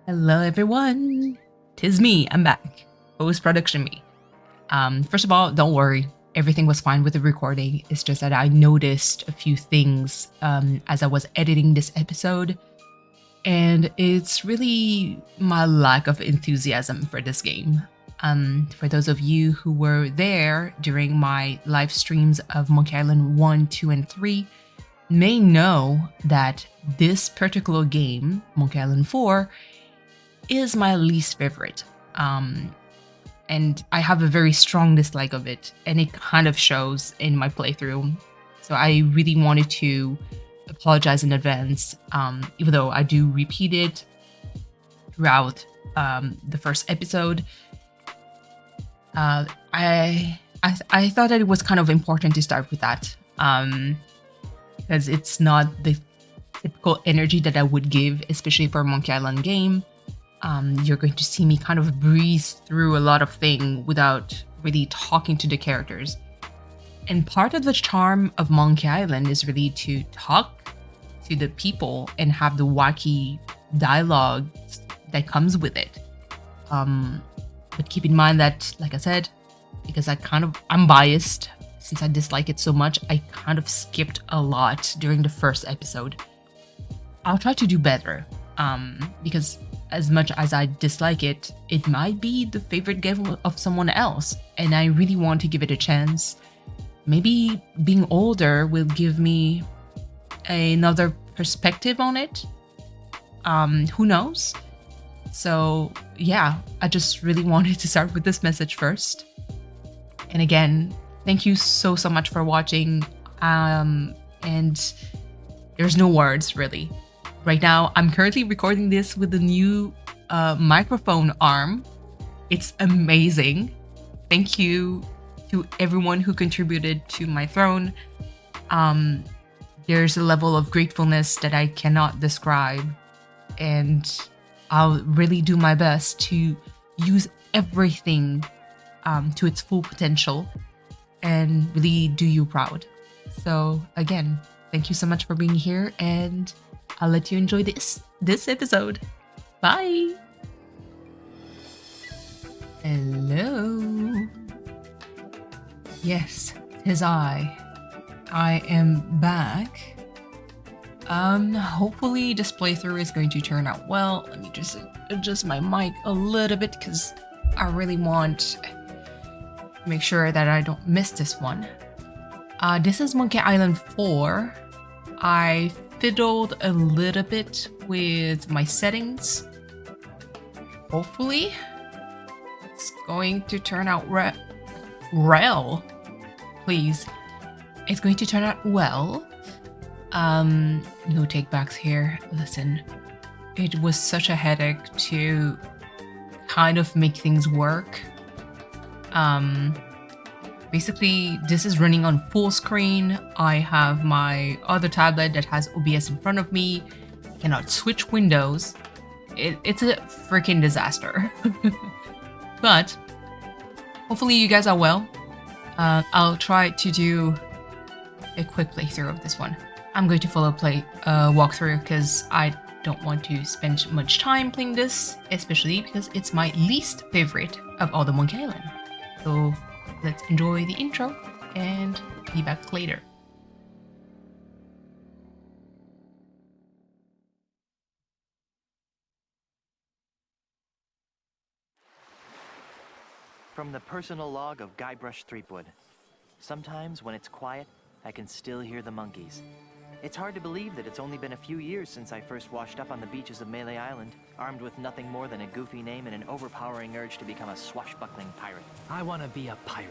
Hello everyone, tis me, I'm back. Post-production me. First of all, don't worry, everything was fine with the recording. It's just that I noticed a few things as I was editing this episode, and it's really my lack of enthusiasm for this game. For those of you who were there during my live streams of Monkey Island 1, 2, and 3, may know that this particular game, Monkey Island 4, is my least favorite. And I have a very strong dislike of it, and it kind of shows in my playthrough. So I really wanted to apologize in advance, even though I do repeat it throughout the first episode. I thought that it was kind of important to start with that, because it's not the typical energy that I would give, especially for a Monkey Island game. You're going to see me kind of breeze through a lot of things without really talking to the characters. And part of the charm of Monkey Island is really to talk to the people and have the wacky dialogue that comes with it. But keep in mind that, like I said, because I'm biased, since I dislike it so much, I kind of skipped a lot during the first episode. I'll try to do better, because as much as I dislike it, it might be the favorite game of someone else, and I really want to give it a chance. Maybe being older will give me another perspective on it. Who knows? So yeah, I just really wanted to start with this message first. And again, thank you so much for watching. And there's no words really. Right now, I'm currently recording this with the new microphone arm. It's amazing. Thank you to everyone who contributed to my throne. There's a level of gratefulness that I cannot describe, and I'll really do my best to use everything to its full potential and really do you proud. So again, thank you so much for being here, and I'll let you enjoy this episode. Bye! Hello. Yes, 'tis I. I am back. Hopefully this playthrough is going to turn out well. Let me just adjust my mic a little bit because I really want to make sure that I don't miss this one. This is Monkey Island 4. I fiddled a little bit with my settings. Hopefully it's going to turn out please. It's going to turn out well. No takebacks here. Listen, it was such a headache to kind of make things work. Basically, this is running on full screen. I have my other tablet that has OBS in front of me. I cannot switch windows. It's a freaking disaster. But hopefully you guys are well. I'll try to do a quick playthrough of this one. I'm going to follow walkthrough because I don't want to spend much time playing this, especially because it's my least favorite of all the Monkey Island. So let's enjoy the intro and be back later. From the personal log of Guybrush Threepwood. Sometimes when it's quiet, I can still hear the monkeys. It's hard to believe that it's only been a few years since I first washed up on the beaches of Melee Island, armed with nothing more than a goofy name and an overpowering urge to become a swashbuckling pirate. I want to be a pirate.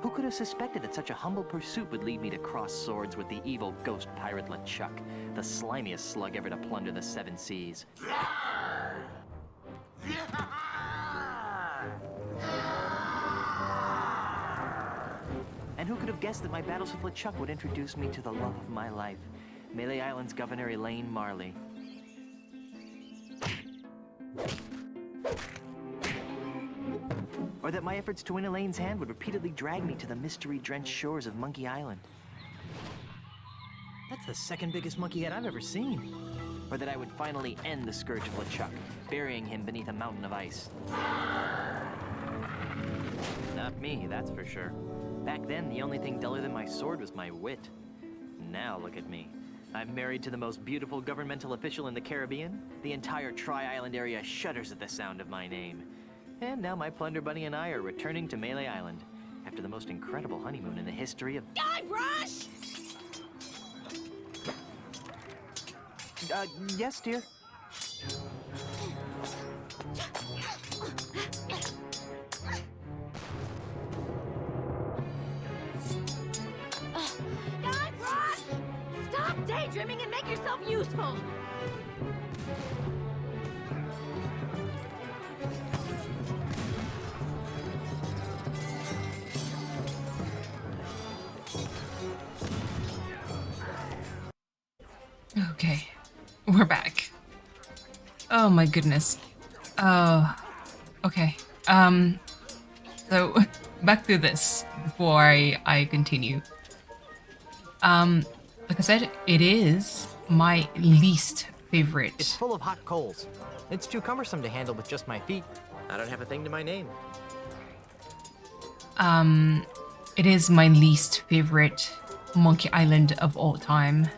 Who could have suspected that such a humble pursuit would lead me to cross swords with the evil ghost pirate LeChuck, the slimiest slug ever to plunder the seven seas? And who could have guessed that my battles with LeChuck would introduce me to the love of my life, Melee Island's Governor Elaine Marley. Or that my efforts to win Elaine's hand would repeatedly drag me to the mystery-drenched shores of Monkey Island. That's the second biggest monkey head I've ever seen. or that I would finally end the scourge of LeChuck, burying him beneath a mountain of ice. Not me, that's for sure. Back then, the only thing duller than my sword was my wit. Now look at me. I'm married to the most beautiful governmental official in the Caribbean. The entire Tri-Island area shudders at the sound of my name. And now my Plunder Bunny and I are returning to Melee Island after the most incredible honeymoon in the history of... Guybrush! Yes, dear? Guybrush! Stop daydreaming and make yourself useful! Okay, we're back. Oh my goodness. Okay. So back to this before I continue. Like I said, it is my least favorite. It's full of hot coals. It's too cumbersome to handle with just my feet. I don't have a thing to my name. It is my least favorite Monkey Island of all time.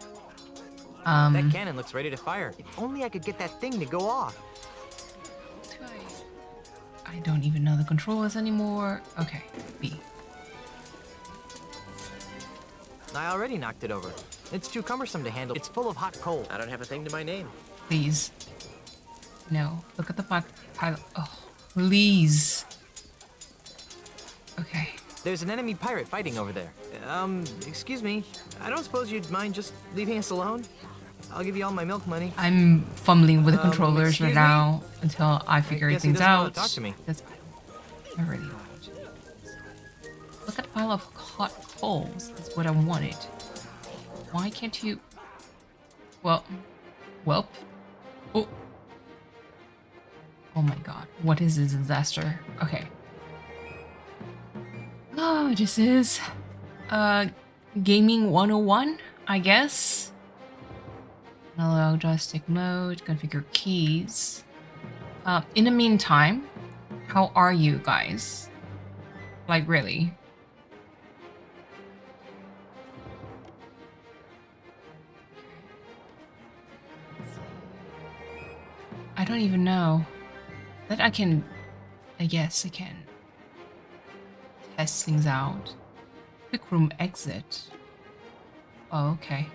That cannon looks ready to fire. If only I could get that thing to go off. I don't even know the controls anymore. Okay, B. I already knocked it over. It's too cumbersome to handle. It's full of hot coal. I don't have a thing to my name. Please. No, look at the pile. Oh, please. Okay. There's an enemy pirate fighting over there. Excuse me. I don't suppose you'd mind just leaving us alone? I'll give you all my milk money. I'm fumbling with the controllers right excuse now until I figure guess he things doesn't wanna out. talk to me. That's I really don't. Look at the pile of hot coals. That's what I wanted. Why can't you? Well, welp. Oh. Oh my god. What is this disaster? Okay. Oh, this is gaming 101, I guess. Allow joystick mode, configure keys. In the meantime, how are you guys? Like, really? I don't even know. That I guess I can test things out. Quick room exit. Oh, okay.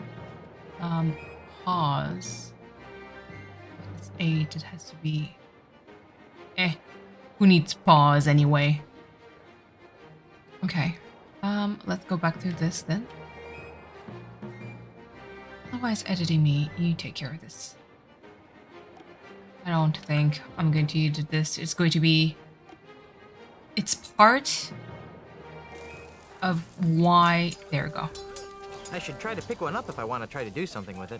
Pause. It's 8, it has to be... who needs pause anyway? Okay. Let's go back to this then. Otherwise, editing me, you take care of this. I don't think I'm going to do this. It's going to be... It's part of why... There we go. I should try to pick one up if I want to try to do something with it.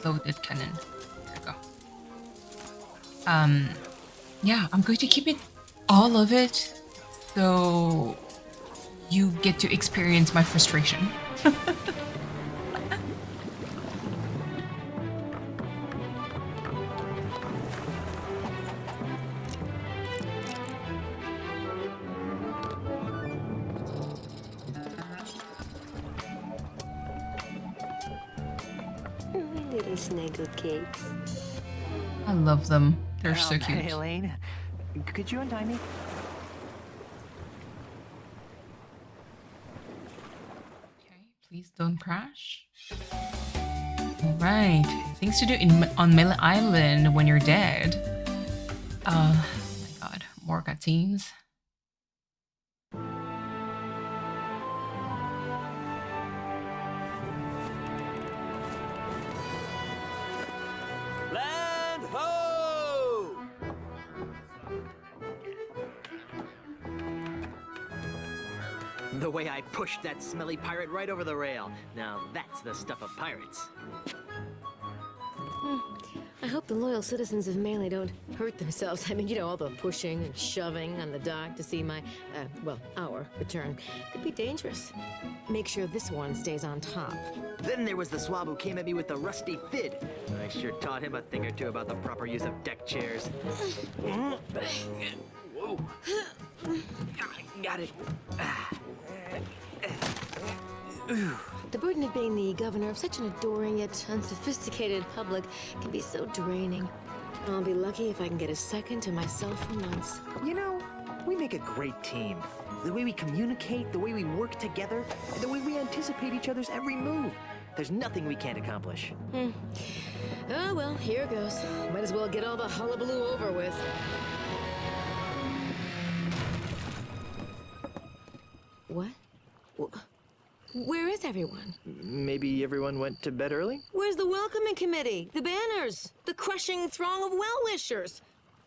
Loaded cannon. There we go. Yeah, I'm going to keep it, all of it, so you get to experience my frustration. Little snuggle cakes. I love them. They're so cute. Hey, Elaine, could you untie me? Okay, please don't crash. Alright, things to do on Melee Island when you're dead. Oh my god, more cutscenes. Land ho! The way I pushed that smelly pirate right over the rail. Now that's the stuff of pirates. I hope the loyal citizens of Melee don't hurt themselves. I mean, you know, all the pushing and shoving on the dock to see my, well, our return could be dangerous. Make sure this one stays on top. Then there was the swab who came at me with the rusty fid. I sure taught him a thing or two about the proper use of deck chairs. Whoa. Got it. The burden of being the governor of such an adoring yet unsophisticated public can be so draining. I'll be lucky if I can get a second to myself for once. You know, we make a great team. The way we communicate, the way we work together, and the way we anticipate each other's every move. There's nothing we can't accomplish. Oh, well, here goes. Might as well get all the hullabaloo over with. What? Where is everyone? Maybe everyone went to bed early? Where's the welcoming committee? The banners? The crushing throng of well-wishers?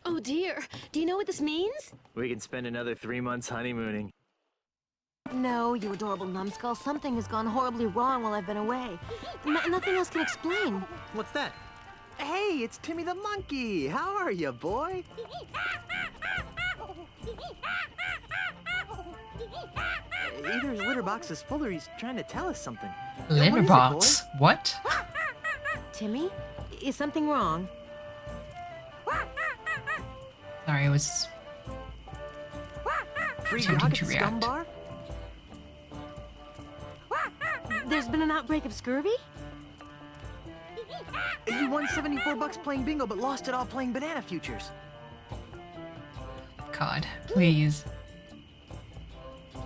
Oh dear, do you know what this means? We can spend another 3 months honeymooning. No, you adorable numbskull. Something has gone horribly wrong while I've been away. Nothing else can explain. What's that? Hey, it's Timmy the monkey. How are you, boy? Either his litter box is full or he's trying to tell us something. Litter box? What? Timmy, is something wrong? Sorry, I was Free attempting dog to at react. Scum Bar? There's been an outbreak of scurvy? You won 74 bucks playing bingo, but lost it all playing banana futures. God, please.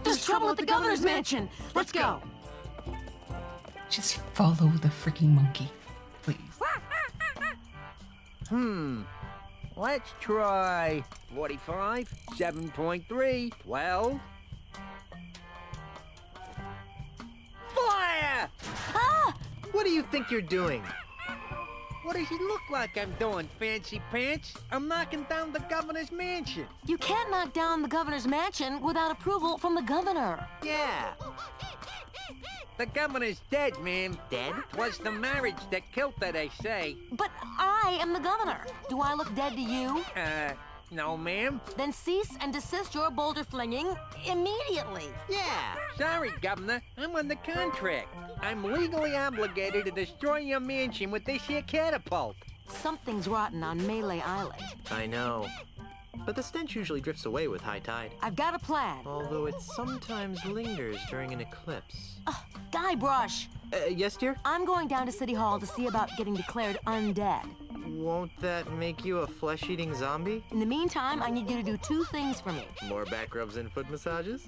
There's trouble at the governor's mansion. Let's go. Just follow the freaking monkey, please. Let's try 45, 7.3, 12. Fire! Ah! What do you think you're doing? What does he look like I'm doing, fancy pants? I'm knocking down the governor's mansion. You can't knock down the governor's mansion without approval from the governor. Yeah. The governor's dead, ma'am. Dead? Was the marriage that killed her, they say. But I am the governor. Do I look dead to you? No, ma'am. Then cease and desist your boulder flinging immediately. Yeah. Sorry, Governor. I'm under contract. I'm legally obligated to destroy your mansion with this here catapult. Something's rotten on Melee Island. I know. But the stench usually drifts away with high tide. I've got a plan. Although it sometimes lingers during an eclipse. Guybrush, Yes, dear? I'm going down to City Hall to see about getting declared undead. Won't that make you a flesh-eating zombie? In the meantime, I need you to do 2 things for me. More back rubs and foot massages?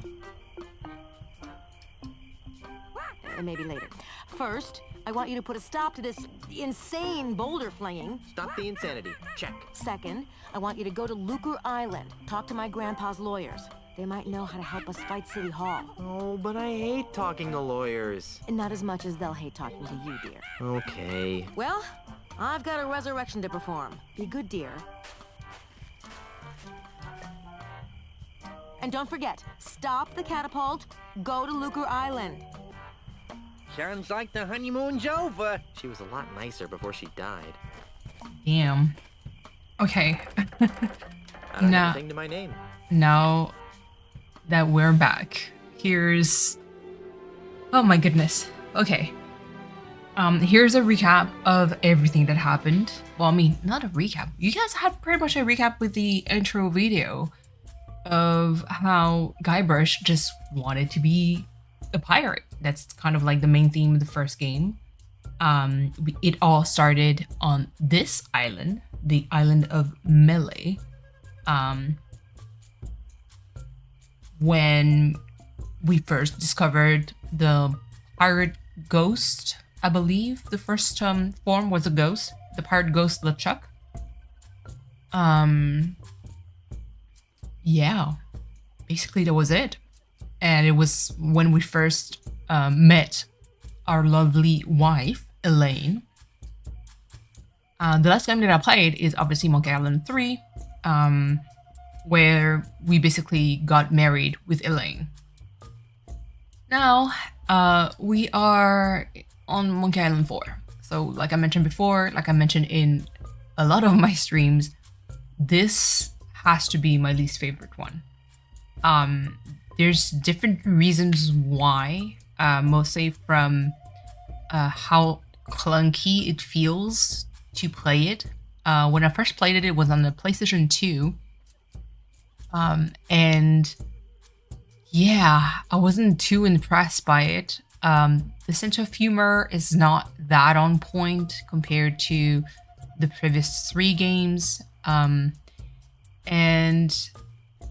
Maybe later. First, I want you to put a stop to this insane boulder flinging. Stop the insanity. Check. Second, I want you to go to Lucre Island, talk to my grandpa's lawyers. They might know how to help us fight City Hall. Oh, but I hate talking to lawyers. And not as much as they'll hate talking to you, dear. Okay. Well, I've got a resurrection to perform. Be good, dear. And don't forget, stop the catapult, go to Lucre Island. Sounds like the honeymoon's over. She was a lot nicer before she died. Damn. Okay. I don't Nah. have a thing to my name. Now that we're back, here's... Oh my goodness. Okay. Here's a recap of everything that happened. Well, I mean, not a recap. You guys had pretty much a recap with the intro video of how Guybrush just wanted to be a pirate. That's kind of like the main theme of the first game. It all started on this island, the island of Melee. When we first discovered the pirate ghost, I believe the first form was a ghost, the pirate ghost LeChuck. Yeah, basically that was it. And it was when we first met our lovely wife, Elaine. The last game that I played is obviously Monkey Island 3, where we basically got married with Elaine. Now, we are on Monkey Island 4. So like I mentioned before, like I mentioned in a lot of my streams, this has to be my least favorite one. There's different reasons why, mostly from how clunky it feels to play it. When I first played it, it was on the PlayStation 2. And yeah, I wasn't too impressed by it. The sense of humor is not that on point compared to the previous 3 games. And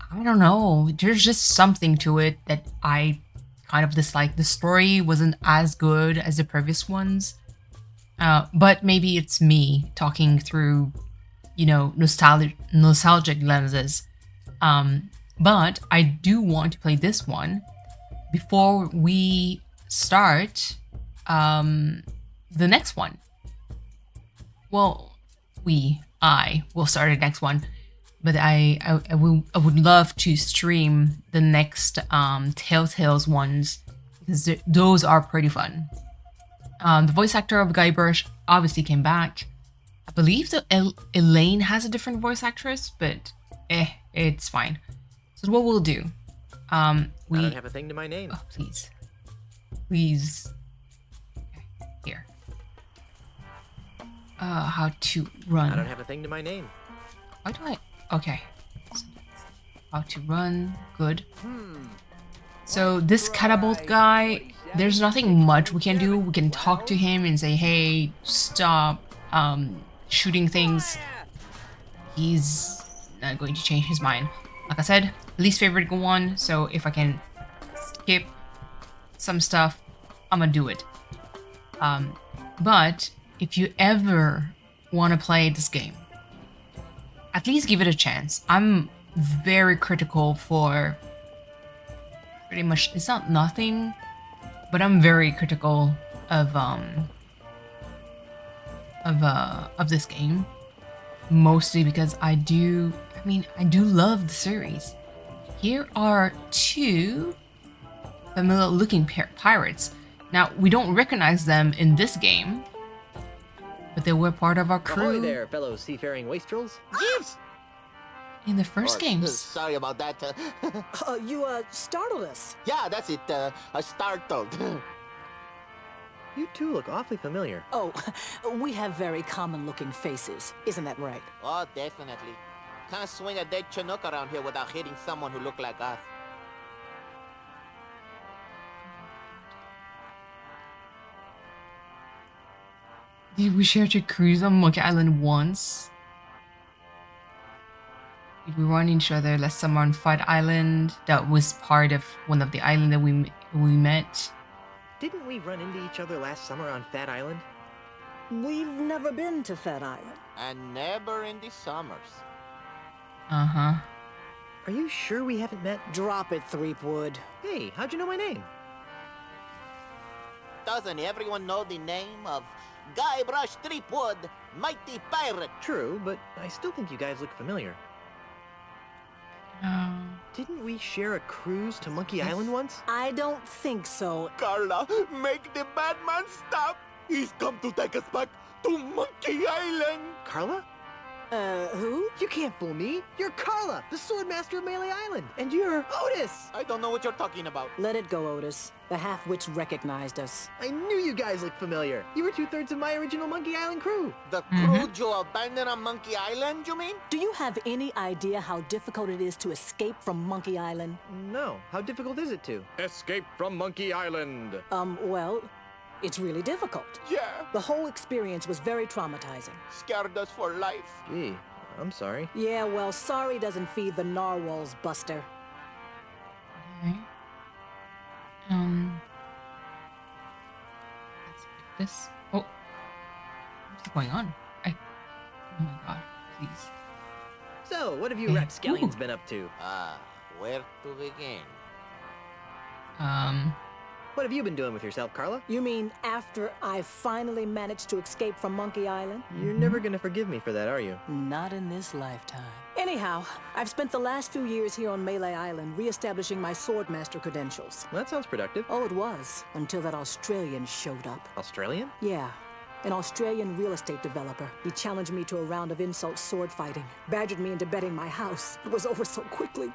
I don't know, there's just something to it that I kind of dislike. The story wasn't as good as the previous ones. But maybe it's me talking through, nostalgic lenses. But I do want to play this one before we start the next one. Well, I will start the next one, but I would love to stream the next Telltales ones because those are pretty fun. The voice actor of Guybrush obviously came back. I believe that Elaine has a different voice actress, but it's fine. So what we'll do, I don't have a thing to my name. Oh, please. Okay, here. How to run. I don't have a thing to my name. Why do I? Okay. How to run. Good. So this catapult guy, there's nothing much we can do. We can talk to him and say, hey, stop shooting things. He's not going to change his mind. Like I said, least favorite one, so if I can skip some stuff, I'm gonna do it. But if you ever want to play this game, at least give it a chance. I'm very critical for pretty much, it's not nothing, but I'm very critical of this game, mostly because I do love the series. Here are 2 familiar looking pirates. Now, we don't recognize them in this game, but they were part of our crew. Ahoy there, fellow seafaring wastrels. Jeeves! In the first games. Sorry about that. You startled us. Yeah, that's it. I startled. You two look awfully familiar. Oh, we have very common-looking faces. Isn't that right? Oh, definitely. Can't swing a dead Chinook around here without hitting someone who look like us. Did we share to cruise on Monkey Island once? Did we run each other last summer on Fight Island? That was part of one of the islands that we met. Didn't we run into each other last summer on Fat Island? We've never been to Fat Island. And never in the summers. Uh-huh. Are you sure we haven't met? Drop it, Threepwood. Hey, how'd you know my name? Doesn't everyone know the name of Guybrush Threepwood, mighty pirate? True, but I still think you guys look familiar. Didn't we share a cruise to Monkey Island once? I don't think so. Carla, make the bad man stop! He's come to take us back to Monkey Island! Carla? Who? You can't fool me. You're Carla, the Swordmaster of Melee Island. And you're Otis. I don't know what you're talking about. Let it go, Otis. The half-witch recognized us. I knew you guys looked familiar. You were 2/3 of my original Monkey Island crew. The crew you abandoned on Monkey Island, you mean? Do you have any idea how difficult it is to escape from Monkey Island? No. How difficult is it to? Escape from Monkey Island. Well, it's really difficult. Yeah. The whole experience was very traumatizing. Scared us for life. Gee, I'm sorry. Yeah, well, sorry doesn't feed the narwhals, Buster. Okay. Let's pick this. Oh. What's going on? Oh my god, please. So, what have you rapscallions been up to? Where to begin? What have you been doing with yourself, Carla? You mean after I finally managed to escape from Monkey Island? You're never gonna forgive me for that, are you? Not in this lifetime. Anyhow, I've spent the last few years here on Melee Island re-establishing my Swordmaster credentials. Well, that sounds productive. Oh, it was, until that Australian showed up. Australian? Yeah. an Australian real estate developer. He challenged me to a round of insult sword fighting, badgered me into betting my house. It was over so quickly.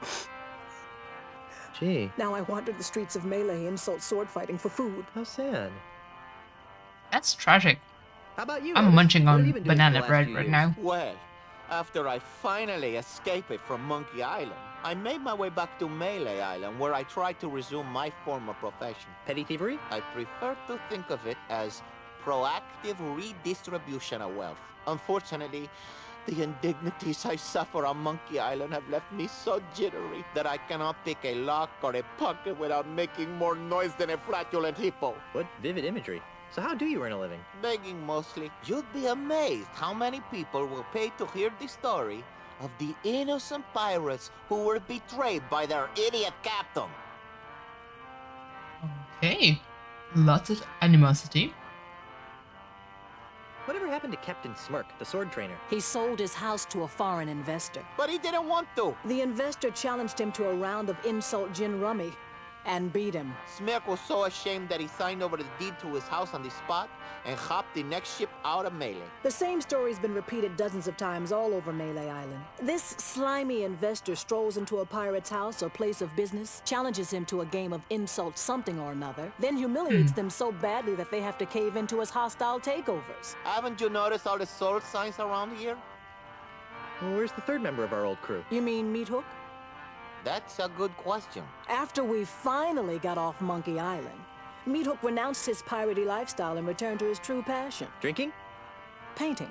Gee, Now I wander the streets of Melee insult sword fighting for food. how sad. That's tragic. How about you, I'm Otis? munching What have on you been doing for the banana last bread few right years? now. Well, after I finally escaped from Monkey Island, I made my way back to Melee Island, where I tried to resume my former profession. Petty thievery? I prefer to think of it as proactive redistribution of wealth. Unfortunately, the indignities I suffer on Monkey Island have left me so jittery that I cannot pick a lock or a pocket without making more noise than a flatulent hippo. What vivid imagery. So how do you earn a living? Begging mostly. You'd be amazed how many people will pay to hear the story of the innocent pirates who were betrayed by their idiot captain. Okay. Lots of animosity. Whatever happened to Captain Smirk, the sword trainer? He sold his house to a foreign investor. But he didn't want to. The investor challenged him to a round of insult gin rummy and beat him. Smirk was so ashamed that he signed over the deed to his house on the spot and hopped the next ship out of Melee. The same story's been repeated dozens of times all over Melee Island. This slimy investor strolls into a pirate's house or place of business, challenges him to a game of insult something or another, then humiliates them so badly that they have to cave into his hostile takeovers. Haven't you noticed all the sword signs around here? Well, where's the third member of our old crew? You mean Meat Hook? That's a good question. After we finally got off Monkey Island, Meat Hook renounced his piratey lifestyle and returned to his true passion, Drinking? painting.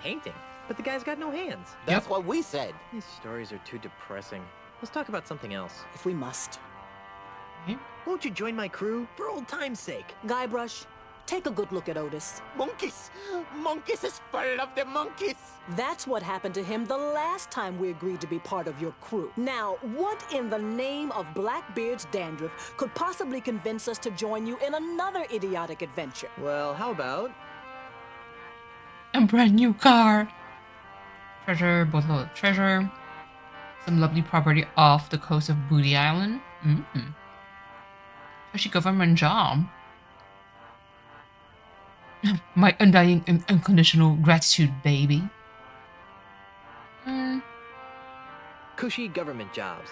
Painting? But the guy's got no hands. That's what we said. These stories are too depressing. Let's talk about something else. If we must. Won't you join my crew? For old time's sake. Guybrush, take a good look at Otis. Monkeys! Monkeys is full of the monkeys! That's what happened to him the last time we agreed to be part of your crew. Now, what in the name of Blackbeard's dandruff could possibly convince us to join you in another idiotic adventure? Well, how about... A brand new car. Treasure, boatload of treasure. Some lovely property off the coast of Booty Island. Actually, government job. My undying and unconditional gratitude, baby. cushy government jobs?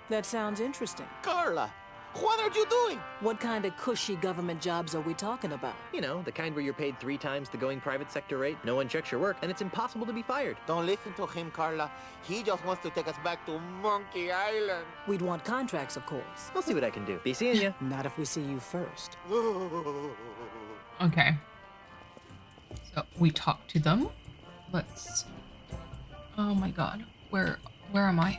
That sounds interesting. Carla, what are you doing? What kind of cushy government jobs are we talking about? You know, the kind where you're paid 3 times the going private sector rate, no one checks your work, and it's impossible to be fired. Don't listen to him, Carla. He just wants to take us back to Monkey Island. We'd want contracts, of course. I'll see what I can do. Be seeing ya. Not if we see you first. Okay. So we talk to them. Let's. Oh my god. Where am I?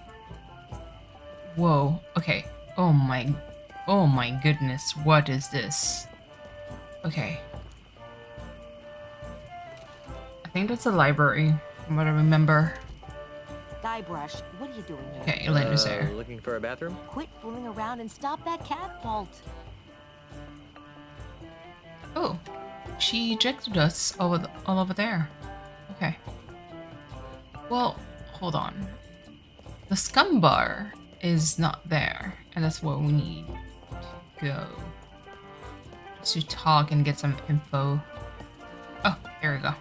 Whoa. Okay. Oh my goodness. What is this? Okay. I think that's a library, from what I remember. Guybrush, what are you doing here? Okay, Elena's there. Looking for a bathroom? Quit fooling around and stop that catapult. Oh, she ejected us all over there. Okay. Well, hold on. The scum bar is not there, and that's where we need to go. Just to talk and get some info. Oh, here we go.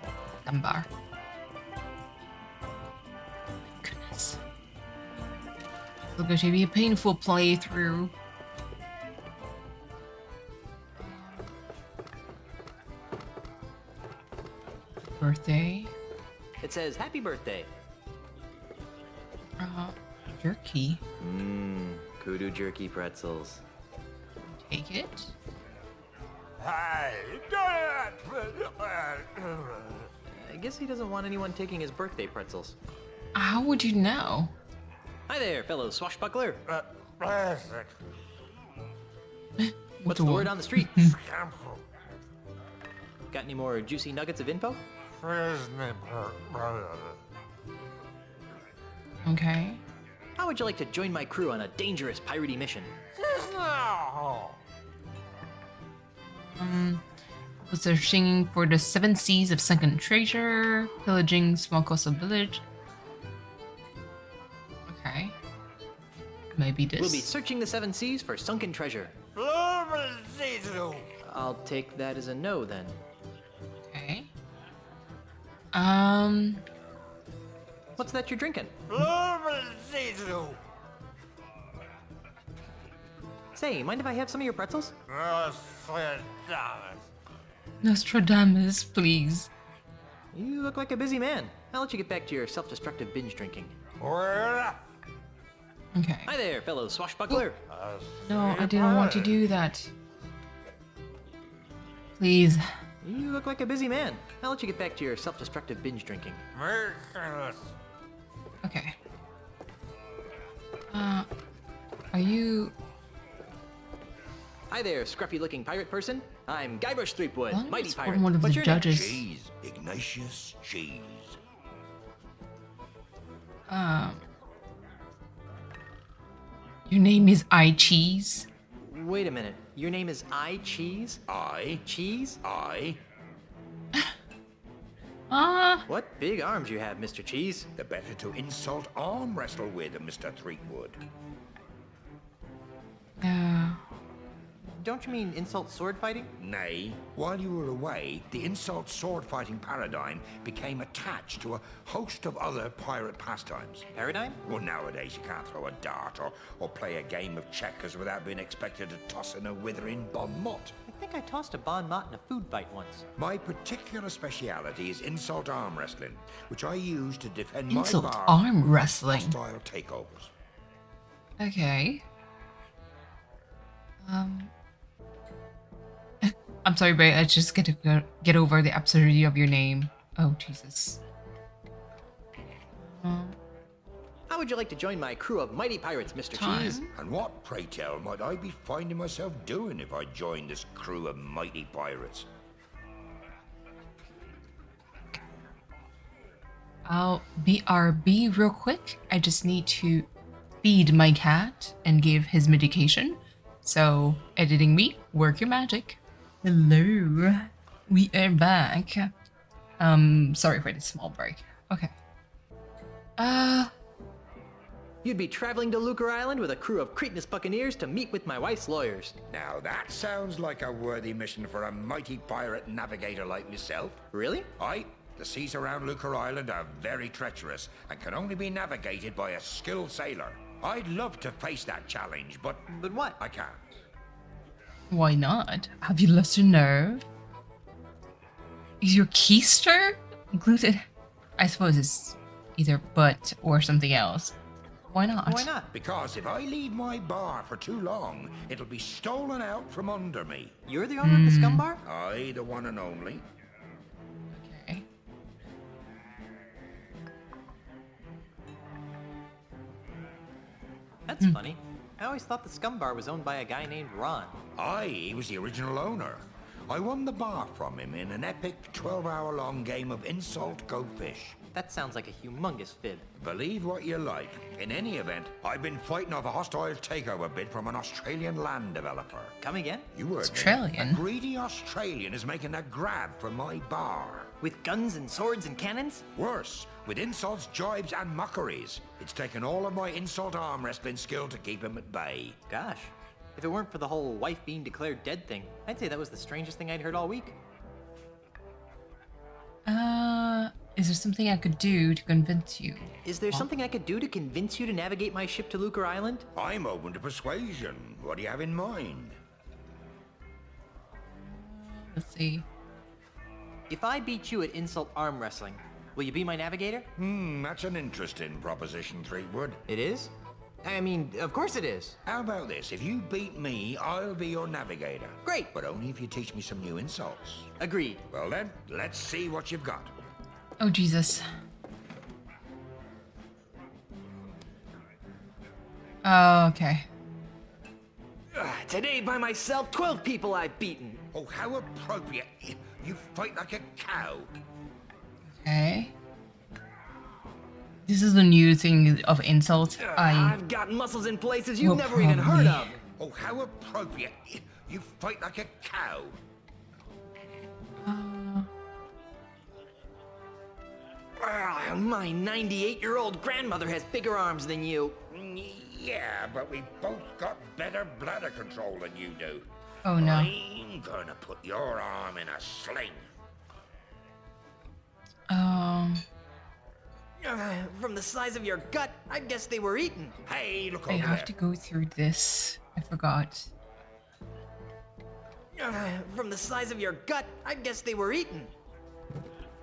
Scum bar. Goodness. It's going to be a painful playthrough. Birthday. It says, happy birthday. Jerky. Kudu jerky pretzels. Take it. I guess he doesn't want anyone taking his birthday pretzels. How would you know? Hi there, fellow swashbuckler. What's the word on the street? Got any more juicy nuggets of info? Okay. How would you like to join my crew on a dangerous piratey mission? Was there singing for the 7 seas of sunken treasure, pillaging small coastal village? Okay. Maybe this. We'll be searching the 7 seas for sunken treasure. I'll take that as a no, then. What's that you're drinking? Say, mind if I have some of your pretzels? Nostradamus, please. You look like a busy man. I'll let you get back to your self-destructive binge drinking. Okay. Hi there, fellow swashbuckler. No, I didn't want to do that. Please. You look like a busy man. I'll let you get back to your self-destructive binge drinking. Okay. Are you... Hi there, scruffy-looking pirate person. I'm Guybrush Threepwood, Well, mighty it's pirate. from one of What's the your name? judges. Cheese, Ignatius Cheese. Your name is iCheese? Wait a minute. Your name is Cheese? I, Cheese? I, What big arms you have, Mr. Cheese. the better to insult arm wrestle with, Mr. Threepwood. Don't you mean insult sword fighting? Nay, while you were away, the insult sword-fighting paradigm became attached to a host of other pirate pastimes. Paradigm? Well, nowadays you can't throw a dart or play a game of checkers without being expected to toss in a withering bon mot. I think I tossed a bon mot in a food fight once. My particular speciality is insult arm wrestling, which I use to defend Insult my bar arm wrestling. hostile takeovers. Okay. I'm sorry, but I just get to get over the absurdity of your name. Oh, Jesus. How would you like to join my crew of mighty pirates, Mr. Cheese? Time. And what, pray tell, might I be finding myself doing if I joined this crew of mighty pirates? I'll BRB real quick. I just need to feed my cat and give his medication. So, editing me, work your magic. Hello. We are back. Sorry for the small break. Okay. You'd be traveling to Lucre Island with a crew of Cretinous buccaneers to meet with my wife's lawyers. Now that sounds like a worthy mission for a mighty pirate navigator like myself. Really? Aye, the seas around Lucre Island are very treacherous and can only be navigated by a skilled sailor. I'd love to face that challenge, but what? I can't. Why not? Have you lost your nerve? Is your keister gluted? I suppose it's either butt or something else. Why not? Why not? Because if I leave my bar for too long, it'll be stolen out from under me. You're the owner of the scum bar? Aye, the one and only. Okay. That's funny. I always thought the scum bar was owned by a guy named Ron. Aye, he was the original owner. I won the bar from him in an epic 12-hour-long game of insult go fish. That sounds like a humongous fib. Believe what you like. In any event, I've been fighting off a hostile takeover bid from an Australian land developer. Come again? You heard me. Australian? A greedy Australian is making a grab for my bar. With guns and swords and cannons? Worse, with insults, jibes, and mockeries. It's taken all of my insult arm wrestling skill to keep him at bay. Gosh. If it weren't for the whole wife being declared dead thing, I'd say that was the strangest thing I'd heard all week. Is there something I could do to convince you? Is there something I could do to convince you to navigate my ship to Lucre Island? I'm open to persuasion. What do you have in mind? Let's see. If I beat you at insult arm wrestling, will you be my navigator? That's an interesting proposition, Threepwood. It is? I mean, of course it is. How about this? If you beat me, I'll be your navigator. Great. But only if you teach me some new insults. Agreed. Well then, let's see what you've got. Oh, Jesus. Oh, okay. Today by myself, 12 people I've beaten. Oh, how appropriate. You fight like a cow. Okay. This is the new thing of insult. I've got muscles in places you've will never even heard of. Oh, how appropriate. You fight like a cow. My 98-year-old grandmother has bigger arms than you. Yeah, but we both got better bladder control than you do. Oh, no. I'm gonna put your arm in a sling. From the size of your gut, I guess they were eaten. Hey, look I over have there. to go through this. I forgot. From the size of your gut, I guess they were eaten.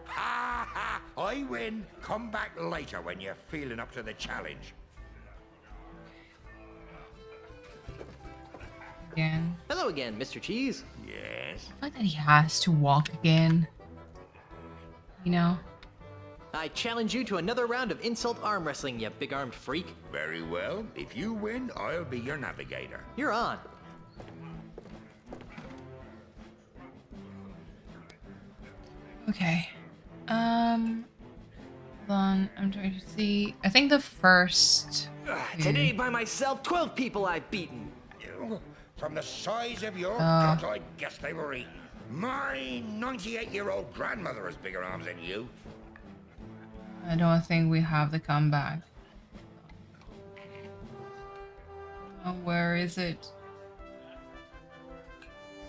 Ha ha! I win. Come back later when you're feeling up to the challenge. Again. Hello again, Mr. Cheese. Yes. I like that he has to walk again. You know? I challenge you to another round of insult arm wrestling, you big-armed freak. Very well. If you win, I'll be your navigator. You're on. Okay. Hold on. I'm trying to see. I think the first. Today by myself, 12 people I've beaten. From the size of your gut, I guess they were eaten. My 98-year-old grandmother has bigger arms than you. I don't think we have the comeback. Oh, where is it?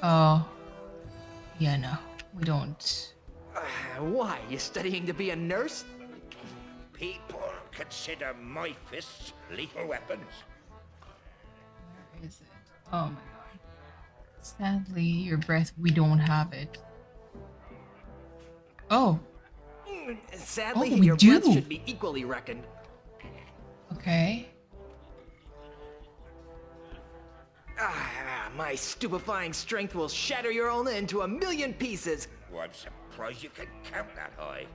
Oh. Yeah, no. We don't. Why? You studying to be a nurse? People consider my fists lethal weapons. Where is it? Oh my god. Sadly, your breath, we don't have it. Oh. Sadly, Oh, we your do. breath should be equally reckoned. Okay. My stupefying strength will shatter your ulna into a million pieces. Well, I'm surprised you can count that high.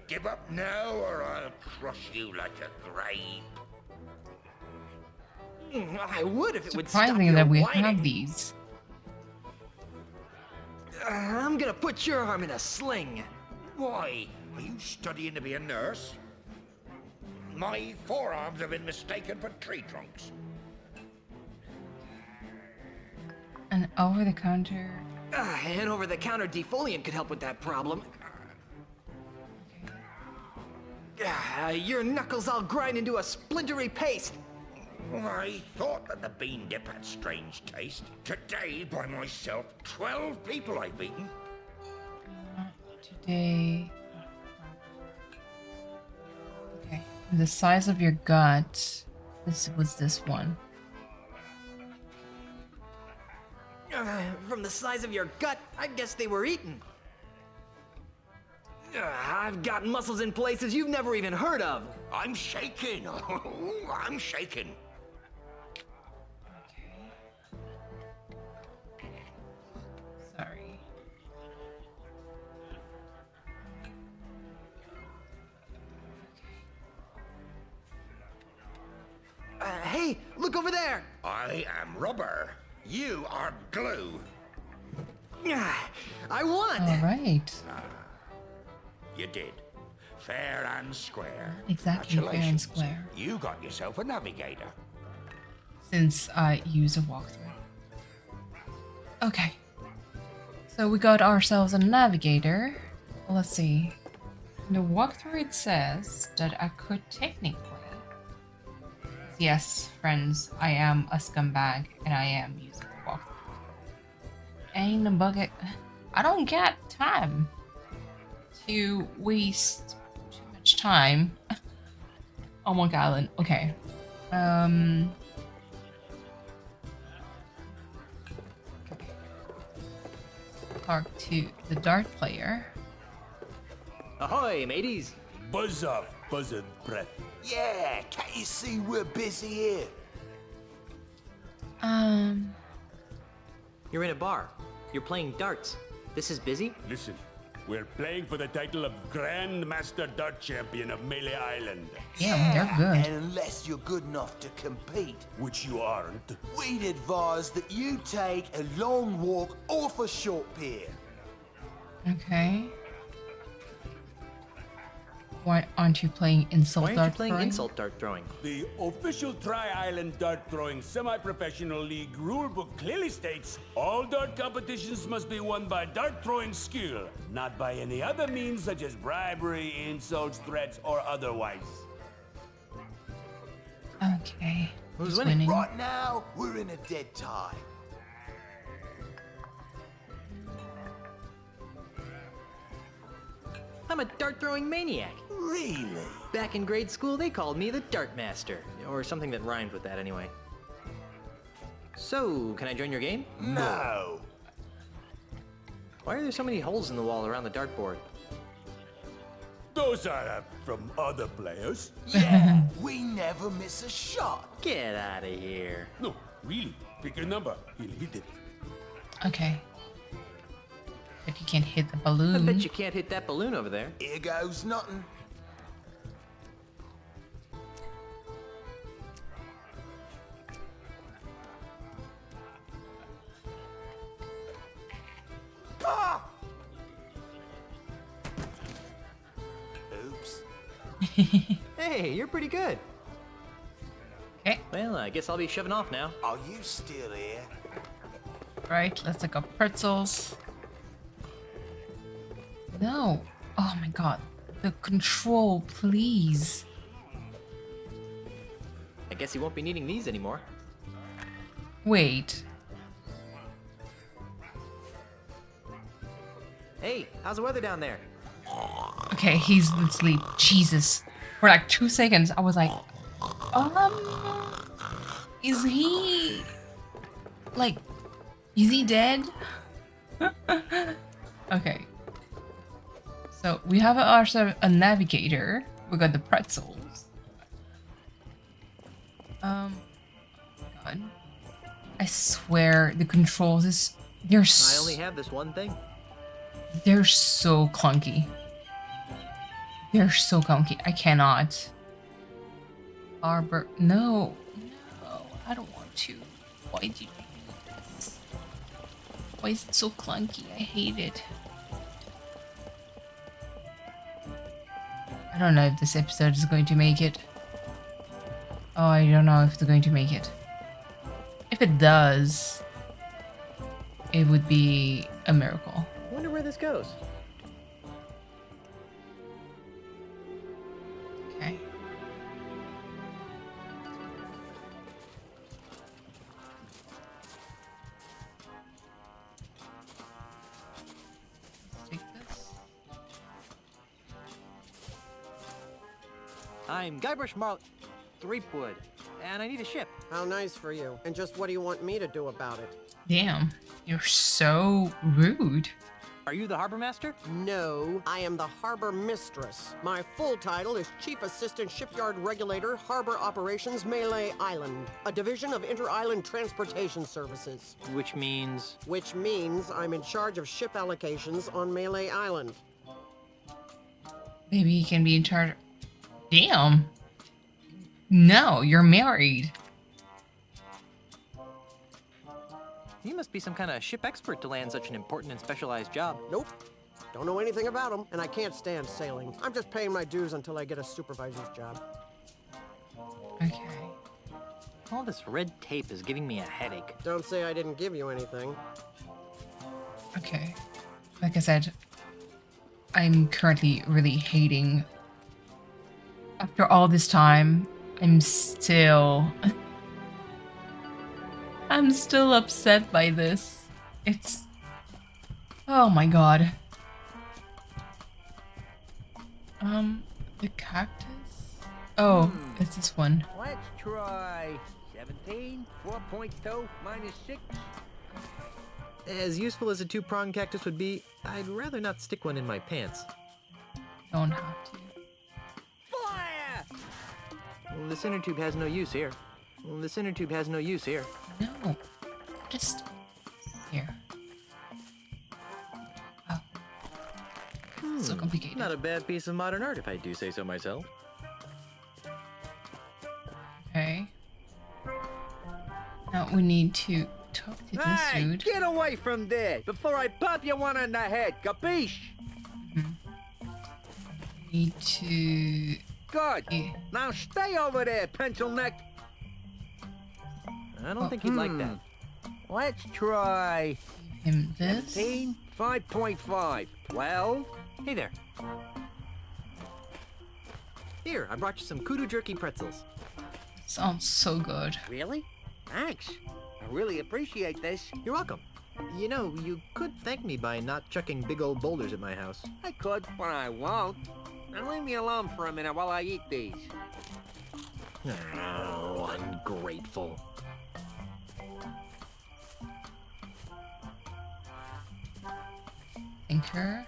Give up now, or I'll crush you like a grape. I would if it would stop Surprising your that we whining. have these. I'm gonna put your arm in a sling. Why? Are you studying to be a nurse? My forearms have been mistaken for tree trunks. An over-the-counter. An over-the-counter defoliant could help with that problem. Your knuckles all grind into a splintery paste. I thought that the bean dip had strange taste. Today, by myself, 12 people I've beaten. Today. Okay. The size of your gut. This was this one. From the size of your gut, I guess they were eaten. I've got muscles in places you've never even heard of. I'm shaking. I'm shaking. Sorry. Hey, look over there. I am rubber. You are glue. I won. All right. You did. Fair and square. Exactly, fair and Congratulations. square. You got yourself a navigator. Since I use a walkthrough. Okay. So we got ourselves a navigator. Let's see. In the walkthrough it says that I could technically. Yes, friends, I am a scumbag and I am using a walkthrough. Ain't a bucket. I don't get time to waste too much time on Monkey Island. Okay. Talk to the dart player. Ahoy, mateys. Buzz off, buzzard breath. Yeah, can't you see we're busy here? You're in a bar. You're playing darts. This is busy? Listen, we're playing for the title of Grand Master Dart Champion of Melee Island. Yeah, they're good. And unless you're good enough to compete, Which you aren't. we'd advise that you take a long walk off a short pier. Okay. Why aren't you playing insult Why aren't you dart playing throwing? insult dart throwing? The official Tri-Island Dart Throwing Semi-Professional League rulebook clearly states all dart competitions must be won by dart throwing skill, not by any other means such as bribery, insults, threats, or otherwise. Okay. Who's Who's winning? Right now, we're in a dead tie. I'm a dart-throwing maniac. Really? Back in grade school, they called me the Dart Master. Or something that rhymed with that anyway. So, can I join your game? No. Why are there so many holes in the wall around the dartboard? Those are from other players. Yeah, we never miss a shot. Get out of here. No, really. Pick your number. He'll hit it. Okay. But you can't hit the I balloon. bet you can't hit that balloon over there. Here goes nothing. Ah! Oops. Hey, you're pretty good. Okay. Well, I guess I'll be shoving off now. Are you still here? Right, let's take up pretzels. No. Oh my god. The control, please. I guess you won't be needing these anymore. Wait. Hey, how's the weather down there? Okay, he's asleep. Jesus. For like 2 seconds, I was like, is he dead? Okay. So we have also a navigator. We got the pretzels. Oh my god. I swear the controls they're I only have this one thing. they're so clunky. They're so clunky. I cannot. Arbor. No. No. I don't want to. Why did you do this? Why is it so clunky? I hate it. I don't know if this episode is going to make it. Oh, I don't know if it's going to make it. If it does, it would be a miracle. I wonder where this goes. Okay. Let's take this. I'm Guybrush Threepwood, and I need a ship. How nice for you. And just what do you want me to do about it? Damn, you're so rude. Are you the harbor master? No, I am the harbor mistress. My full title is Chief Assistant Shipyard Regulator, Harbor Operations, Melee Island, a division of Inter-Island Transportation Services. Which means... Which means I'm in charge of ship allocations on Melee Island. Maybe he can be in charge. Damn. No, you're married. You must be some kind of ship expert to land such an important and specialized job. Nope. Don't know anything about them, and I can't stand sailing. I'm just paying my dues until I get a supervisor's job. Okay. All this red tape is giving me a headache. Don't say I didn't give you anything. Okay. Like I said, I'm currently really hating. After all this time, I'm still upset by this. It's... Oh my god. The cactus? Oh, it's this one. Let's try 17, 4.2 minus 6. As useful as a two-pronged cactus would be, I'd rather not stick one in my pants. Don't have to. Fire! Well, this inner tube has no use here. This inner tube has no use here. No. Just... Here. Oh. So complicated. Not a bad piece of modern art, if I do say so myself. Okay. Now we need to talk to this Hey, dude. get away from there before I pop you one on the head, capiche? Need to... Good. Yeah. Now stay over there, pencil neck. I don't think he'd like that. Let's try Give him this. 17, 5.5, 12. Hey there. Here, I brought you some kudu jerky pretzels. Sounds so good. Really? Thanks. I really appreciate this. You're welcome. You know, you could thank me by not chucking big old boulders at my house. I could, but I won't. Now leave me alone for a minute while I eat these. Oh, ungrateful. Thinker.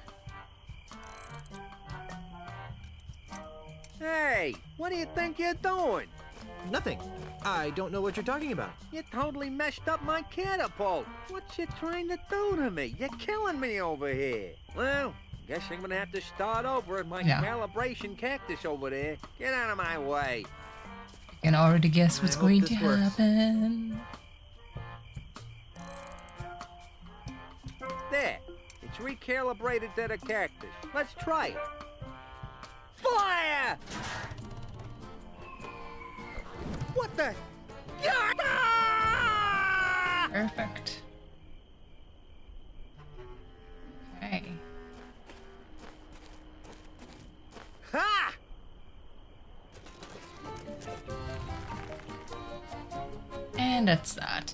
Hey, what do you think you're doing? Nothing. I don't know what you're talking about. You totally messed up my catapult. What you trying to do to me? You're killing me over here. Well, guess I'm gonna have to start over at my calibration cactus over there. Get out of my way. I can already guess what's going to works. happen. There. It's recalibrated to the cactus. Let's try it. Fire! What the? Perfect. Okay. Ha! And that's that.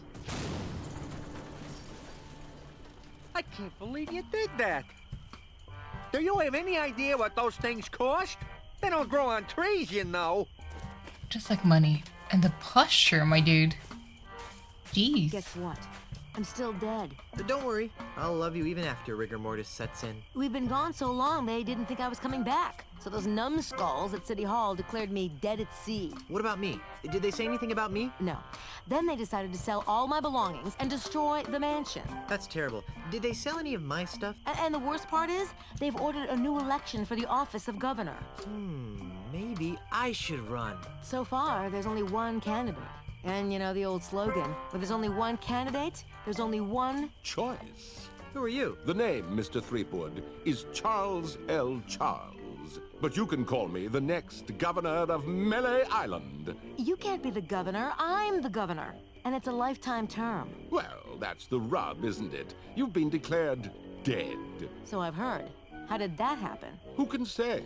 I can't believe you did that. Do you have any idea what those things cost? They don't grow on trees, you know. Just like money. And the posture, my dude. Jeez. Guess what? I'm still dead. But don't worry, I'll love you even after rigor mortis sets in. We've been gone so long, they didn't think I was coming back. So those numbskulls at City Hall declared me dead at sea. What about me? Did they say anything about me? No. Then they decided to sell all my belongings and destroy the mansion. That's terrible. Did they sell any of my stuff? And the worst part is, they've ordered a new election for the office of governor. Maybe I should run. So far, there's only one candidate. And you know the old slogan, where there's only one candidate, there's only one choice. Who are you? The name, Mr. Threepwood, is Charles L. Charles. But you can call me the next governor of Melee Island. You can't be the governor, I'm the governor. And it's a lifetime term. Well, that's the rub, isn't it? You've been declared dead. So I've heard. How did that happen? Who can say?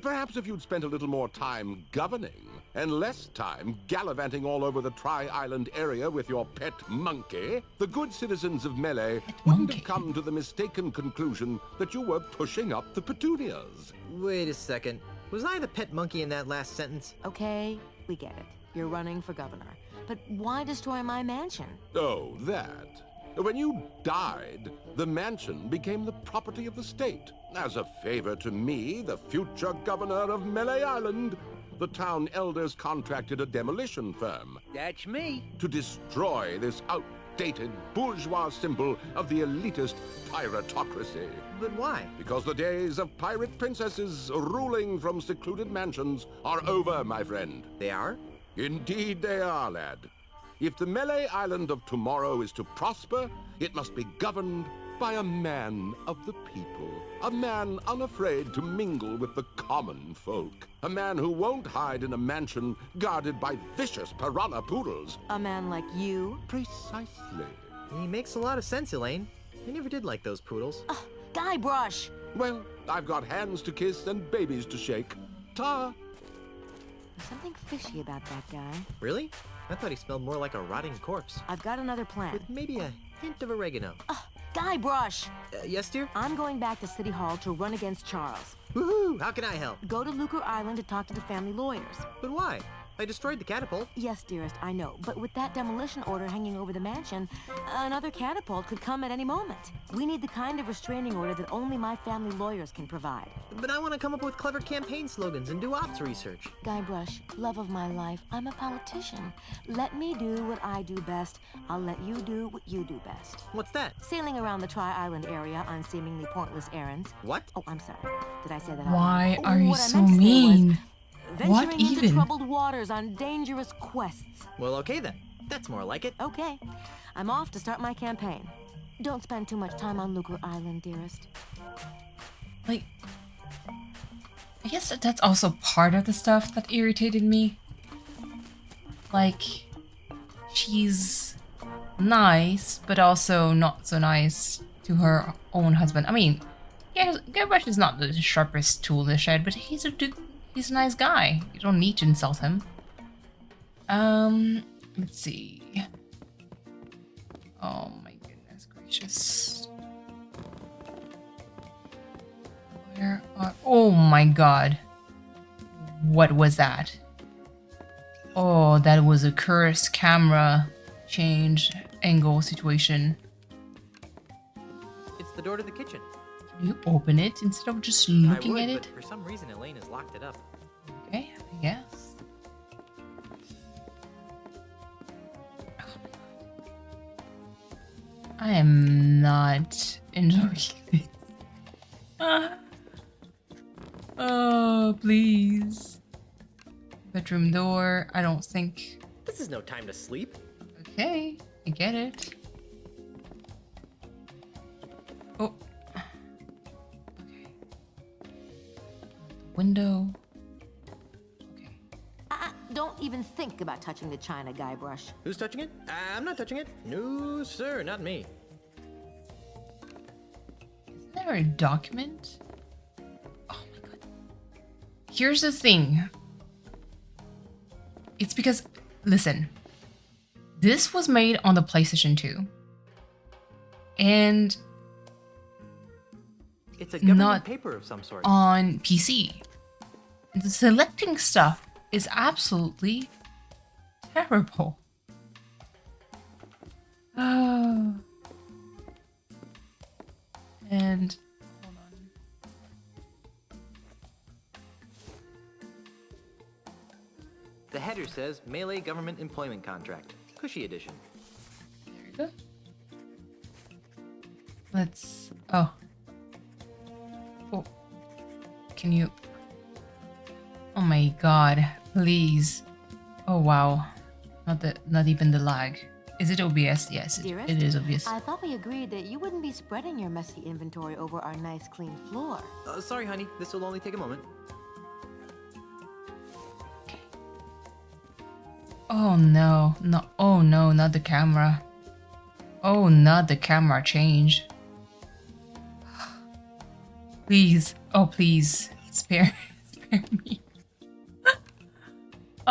Perhaps if you'd spent a little more time governing and less time gallivanting all over the Tri-Island area with your pet monkey, the good citizens of Melee wouldn't have come to the mistaken conclusion that you were pushing up the petunias. Wait a second. Was I the pet monkey in that last sentence? Okay, we get it. You're running for governor. But why destroy my mansion? Oh, that. When you died, the mansion became the property of the state. As a favor to me, the future governor of Melee Island, the town elders contracted a demolition firm. That's me. To destroy this outdated bourgeois symbol of the elitist piratocracy. But why? Because the days of pirate princesses ruling from secluded mansions are over, my friend. They are? Indeed they are, lad. If the Melee Island of tomorrow is to prosper, it must be governed by a man of the people. A man unafraid to mingle with the common folk. A man who won't hide in a mansion guarded by vicious piranha poodles. A man like you? Precisely. He makes a lot of sense, Elaine. I never did like those poodles. Guybrush! Well, I've got hands to kiss and babies to shake. Ta! There's something fishy about that guy. Really? I thought he smelled more like a rotting corpse. I've got another plan. With maybe a hint of oregano. Guybrush! Yes, dear? I'm going back to City Hall to run against Charles. Woohoo! How can I help? Go to Lucre Island to talk to the family lawyers. But why? I destroyed the catapult. Yes, dearest, I know. But with that demolition order hanging over the mansion, another catapult could come at any moment. We need the kind of restraining order that only my family lawyers can provide. But I want to come up with clever campaign slogans and do ops research. Guybrush, love of my life, I'm a politician. Let me do what I do best. I'll let you do what you do best. What's that? Sailing around the Tri-Island area on seemingly pointless errands. What? Oh, I'm sorry. Did I say that? Why are you What I so meant to say was, mean? What venturing into even? troubled waters on dangerous quests. Well, okay then. That's more like it. Okay. I'm off to start my campaign. Don't spend too much time on Lucre Island, dearest. Like, I guess that's also part of the stuff that irritated me. Like, she's nice, but also not so nice to her own husband. I mean, yeah, Guybrush is not the sharpest tool in the shed, but he's a nice guy. You don't need to insult him. Let's see. Oh my goodness Just where are? Oh my god! What was that? Oh, that was a cursed camera change angle situation. It's the door to the kitchen. Can you open it instead of just looking at it? But for some reason, Elaine has locked it up. Okay, I guess. I am not enjoying this. Oh, please. Bedroom door. I don't think. This is no time to sleep. Okay, I get it. Oh. Okay. Window. Don't even think about touching the china, Guybrush. Who's touching it? I'm not touching it. No, sir, not me. Isn't there a document? Oh my god. Here's the thing. It's because, listen, this was made on the PlayStation 2. And it's a government not paper of some sort. On PC. The selecting stuff is absolutely terrible. Oh. And hold on. The header says Melee Government Employment Contract. Cushy edition. There you go. Let's... Oh. Oh. Can you... Oh my god. Please. Oh wow. Not even the lag. Is it OBS? Yes, it is OBS. I thought we agreed that you wouldn't be spreading your messy inventory over our nice clean floor. Sorry, honey. This will only take a moment. Oh no. No. Oh no, not the camera. Oh, not the camera change. Please. Oh, please. Spare me.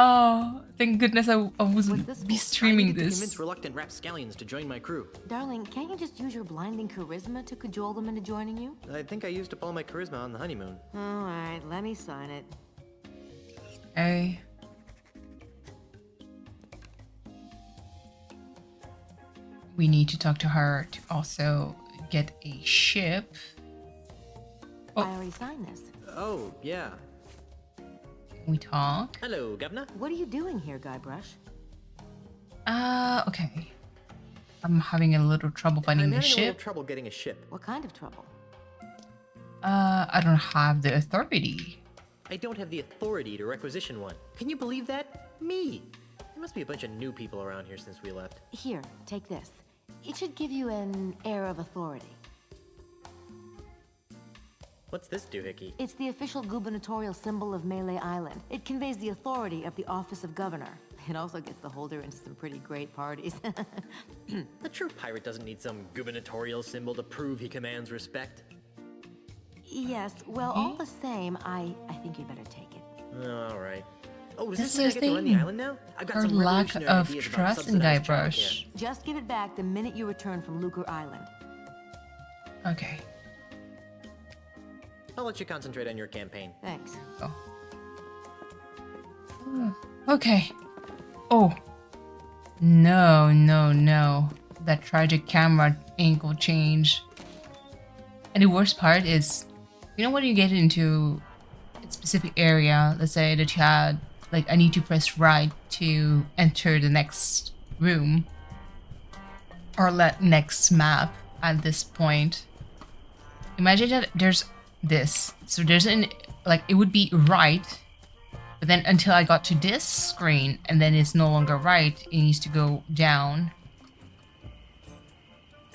Oh, thank goodness I wasn't be streaming this. Convince reluctant rapscallions to join my crew. Darling, can't you just use your blinding charisma to cajole them into joining you? I think I used up all my charisma on the honeymoon. All right, let me sign it. Hey. We need to talk to her to also get a ship. Oh. I already signed this. Oh, yeah. We talk. Hello, Governor. What are you doing here, Guybrush? Okay. I'm having a little trouble finding the ship. I'm having a little trouble getting a ship. What kind of trouble? I don't have the authority. I don't have the authority to requisition one. Can you believe that? Me. There must be a bunch of new people around here since we left. Here, take this. It should give you an air of authority. What's this doohickey? It's the official gubernatorial symbol of Melee Island. It conveys the authority of the office of governor. It also gets the holder into some pretty great parties. The true pirate doesn't need some gubernatorial symbol to prove he commands respect. Yes, well, all the same, I think you'd better take it. All right. Oh, does This this mean I is get to run the island now? I've got her some lack revolutionary of ideas about trust in subsidized Guybrush. childcare. Just give it back the minute you return from Lucre Island. Okay. I'll let you concentrate on your campaign. Thanks. Oh. Okay. Oh. No, no, no. That tragic camera angle change. And the worst part is, you know when you get into a specific area, let's say that you had, like, I need to press right to enter the next room. Or next map at this point. Imagine that there's this. So there's like, it would be right, but then until I got to this screen, and then it's no longer right, it needs to go down.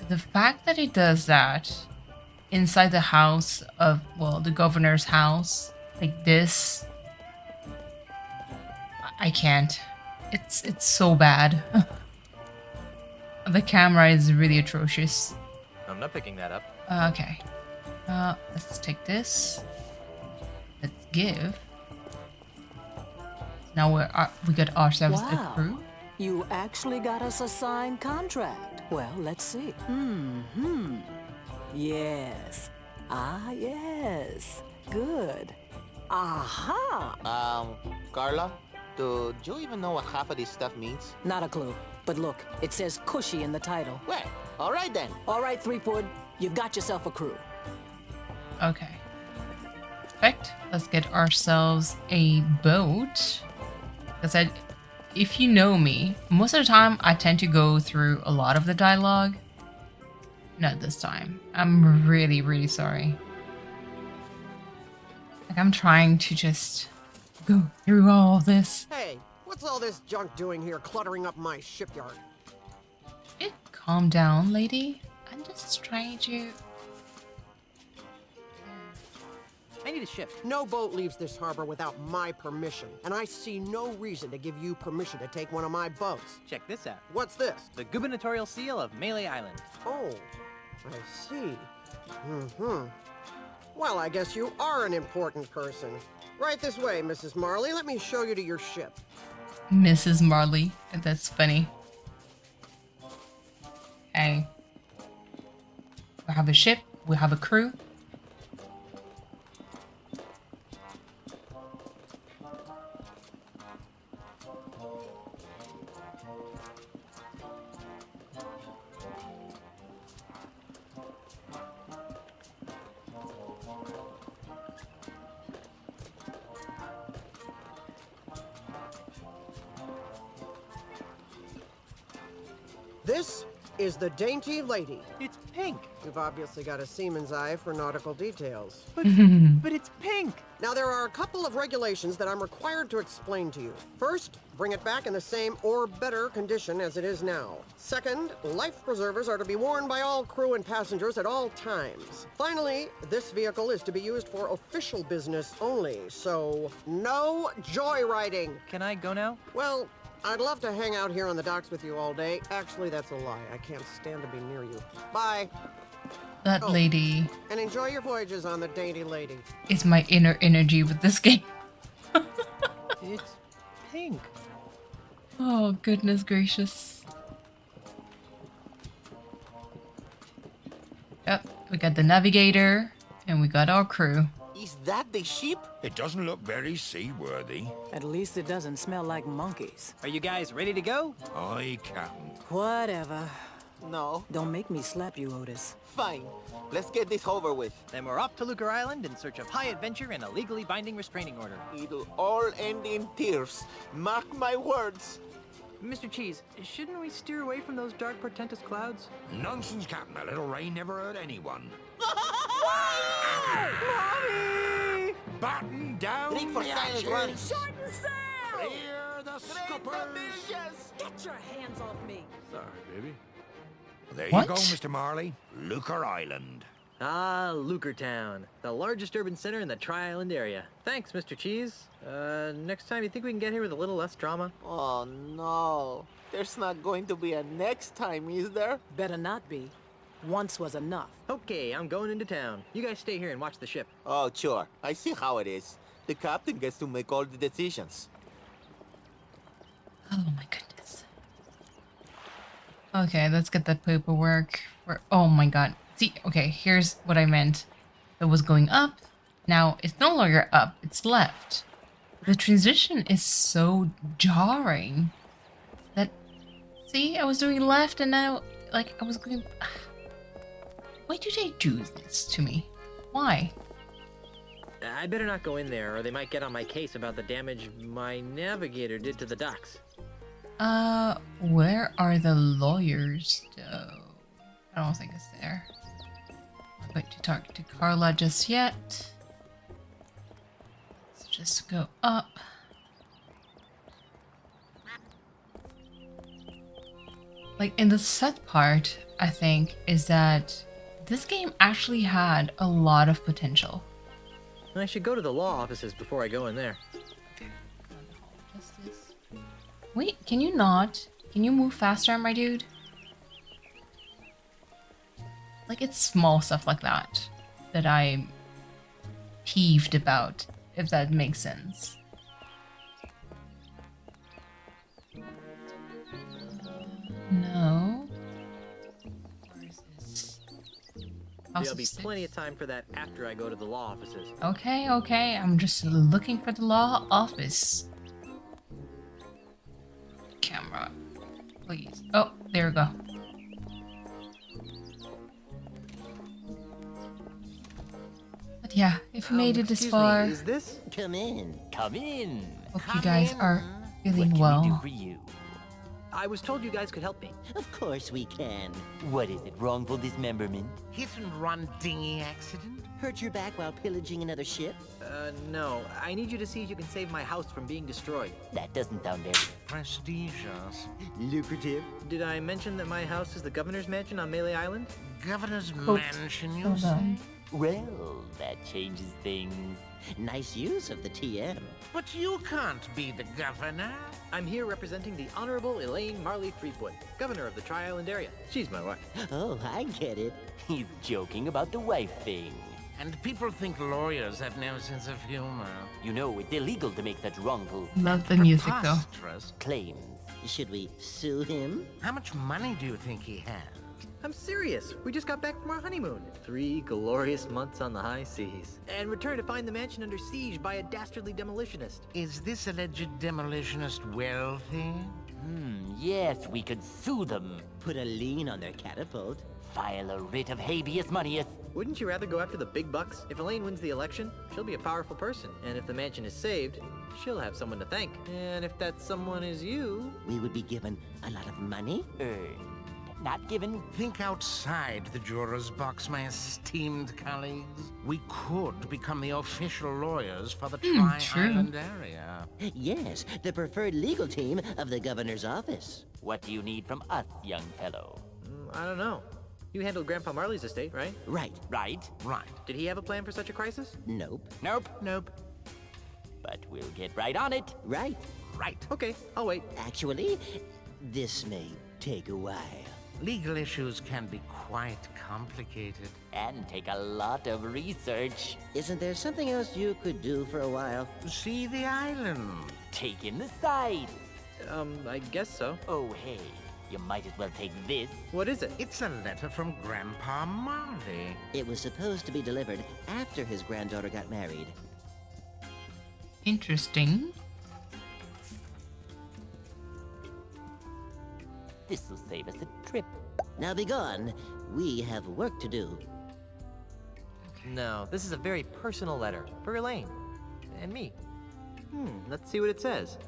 The fact that it does that inside the house of, well, the governor's house, like this, I can't. It's so bad. The camera is really atrocious. I'm not picking that up. Okay. Let's take this. Let's give. Now we got ourselves a crew. You actually got us a signed contract. Well, let's see. Yes. Ah, yes. Good. Aha! Carla, do you even know what half of this stuff means? Not a clue. But look, it says cushy in the title. Well, all right then. All right, Threepwood, you've got yourself a crew. Okay. Perfect. Let's get ourselves a boat. Because if you know me, most of the time I tend to go through a lot of the dialogue. Not this time. I'm really, really sorry. Like, I'm trying to just go through all this. Hey, what's all this junk doing here cluttering up my shipyard? Calm down, lady. I'm just trying to... I need a ship. No boat leaves this harbor without my permission, and I see no reason to give you permission to take one of my boats. Check this out. What's this? The gubernatorial seal of Melee Island. Oh, I see. Well, I guess you are an important person. Right this way, Mrs. Marley. Let me show you to your ship. Mrs. Marley. That's funny. Okay. We have a ship. We have a crew. This is the Dainty Lady. It's pink. You've obviously got a seaman's eye for nautical details. But it's pink. Now, there are a couple of regulations that I'm required to explain to you. First, bring it back in the same or better condition as it is now. Second, life preservers are to be worn by all crew and passengers at all times. Finally, this vehicle is to be used for official business only, so no joyriding. Can I go now? Well, I'd love to hang out here on the docks with you all day. Actually, that's a lie. I can't stand to be near you. Bye. That lady And enjoy your voyages on the Dainty Lady. is my inner energy with this game. It's pink. Oh, goodness gracious. Yep, we got the navigator and we got our crew. Is that the ship? It doesn't look very seaworthy. At least it doesn't smell like monkeys. Are you guys ready to go? Aye, Captain. Whatever. No. Don't make me slap you, Otis. Fine. Let's get this over with. Then we're off to Lucre Island in search of high adventure and a legally binding restraining order. It'll all end in tears. Mark my words. Mr. Cheese, shouldn't we steer away from those dark, portentous clouds? Nonsense, Captain. A little rain never hurt anyone. Mommy! Batten down Drink for the silent ashes. running. Shorten sail! Clear the scuppers. Get your hands off me! Sorry, baby. There What? you go, Mr. Marley. Lucre Island. Ah, Lucre Town, the largest urban center in the Tri-Island area. Thanks, Mr. Cheese. Next time, you think we can get here with a little less drama? Oh, no. There's not going to be a next time, is there? Better not be. Once was enough. Okay, I'm going into town. You guys stay here and watch the ship. Oh, sure. I see how it is. The captain gets to make all the decisions. Oh my goodness. Okay, let's get that paperwork. Oh my god. See, okay, here's what I meant. It was going up. Now it's no longer up, it's left. The transition is so jarring that, see, I was doing left and now, like, I was going... Why do they do this to me? Why? I better not go in there, or they might get on my case about the damage my navigator did to the docks. Where are the lawyers, though? I don't think it's there. I'm not going to talk to Carla just yet. Let's just go up. Like, in the sad part, I think, is that this game actually had a lot of potential. I should go to the law offices before I go in there. Wait, can you not? Can you move faster, my dude? Like, it's small stuff like that that I'm peeved about, if that makes sense. There'll be plenty of time for that after I go to the law offices. Okay, okay. I'm just looking for the law office. Camera, please. Oh, there we go. But yeah, if you made it this far, Is this? Come in. Come in. hope you guys are feeling well. For you? I was told you guys could help me. Of course we can. What is it? Wrongful dismemberment? Hit and run dinghy accident? Hurt your back while pillaging another ship? No. I need you to see if you can save my house from being destroyed. That doesn't sound very prestigious. Lucrative. Did I mention that my house is the governor's mansion on Melee Island? Governor's mansion, you say? Well, that changes things. Nice use of the TM. But you can't be the governor. I'm here representing the Honorable Elaine Marley Threepwood, governor of the Tri-Island area. She's my wife. Oh, I get it. He's joking about the wife thing. And people think lawyers have no sense of humor. You know, it's illegal to make such wrongful... Love the music, though. ...claims. Should we sue him? How much money do you think he has? I'm serious. We just got back from our honeymoon. 3 glorious months on the high seas. And returned to find the mansion under siege by a dastardly demolitionist. Is this alleged demolitionist wealthy? Yes, we could sue them. Put a lien on their catapult. File a writ of habeas moneyus. Wouldn't you rather go after the big bucks? If Elaine wins the election, she'll be a powerful person. And if the mansion is saved, she'll have someone to thank. And if that someone is you... We would be given a lot of money? Earned. Not given. Think outside the juror's box, my esteemed colleagues. We could become the official lawyers for the Tri-Island area. Yes, the preferred legal team of the governor's office. What do you need from us, young fellow? I don't know. You handled Grandpa Marley's estate, right? Right. Did he have a plan for such a crisis? Nope. But we'll get right on it. Right. Okay, I'll wait. Actually, this may take a while. Legal issues can be quite complicated. And take a lot of research. Isn't there something else you could do for a while? See the island. Take in the sights. I guess so. Oh, hey. You might as well take this. What is it? It's a letter from Grandpa Marley. It was supposed to be delivered after his granddaughter got married. Interesting. This'll save us a trip. Now be gone. We have work to do. No, this is a very personal letter for Elaine. And me. Let's see what it says.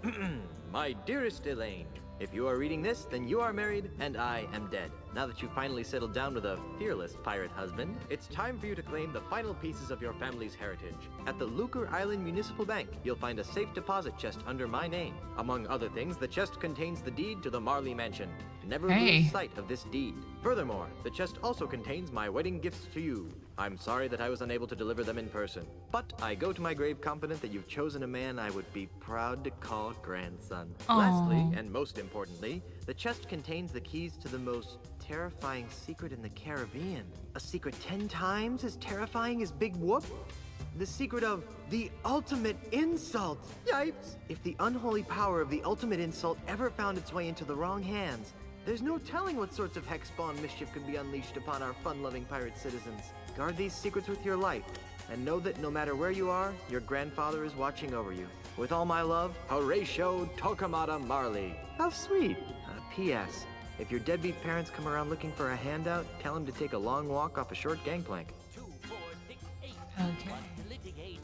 My dearest Elaine, if you are reading this, then you are married and I am dead. Now that you've finally settled down with a fearless pirate husband, it's time for you to claim the final pieces of your family's heritage. At the Lucre Island Municipal Bank, you'll find a safe deposit chest under my name. Among other things, the chest contains the deed to the Marley Mansion. Never lose sight of this deed. Furthermore, the chest also contains my wedding gifts to you. I'm sorry that I was unable to deliver them in person, but I go to my grave confident that you've chosen a man I would be proud to call grandson. Aww. Lastly, and most importantly, the chest contains the keys to the most terrifying secret in the Caribbean. A secret 10 times as terrifying as Big Whoop? The secret of the ultimate insult. Yipes! If the unholy power of the ultimate insult ever found its way into the wrong hands, there's no telling what sorts of hex-spawn mischief could be unleashed upon our fun-loving pirate citizens. Guard these secrets with your life, and know that no matter where you are, your grandfather is watching over you. With all my love, Horatio Torquemada Marley. How sweet. P.S. If your deadbeat parents come around looking for a handout, tell them to take a long walk off a short gangplank. Okay.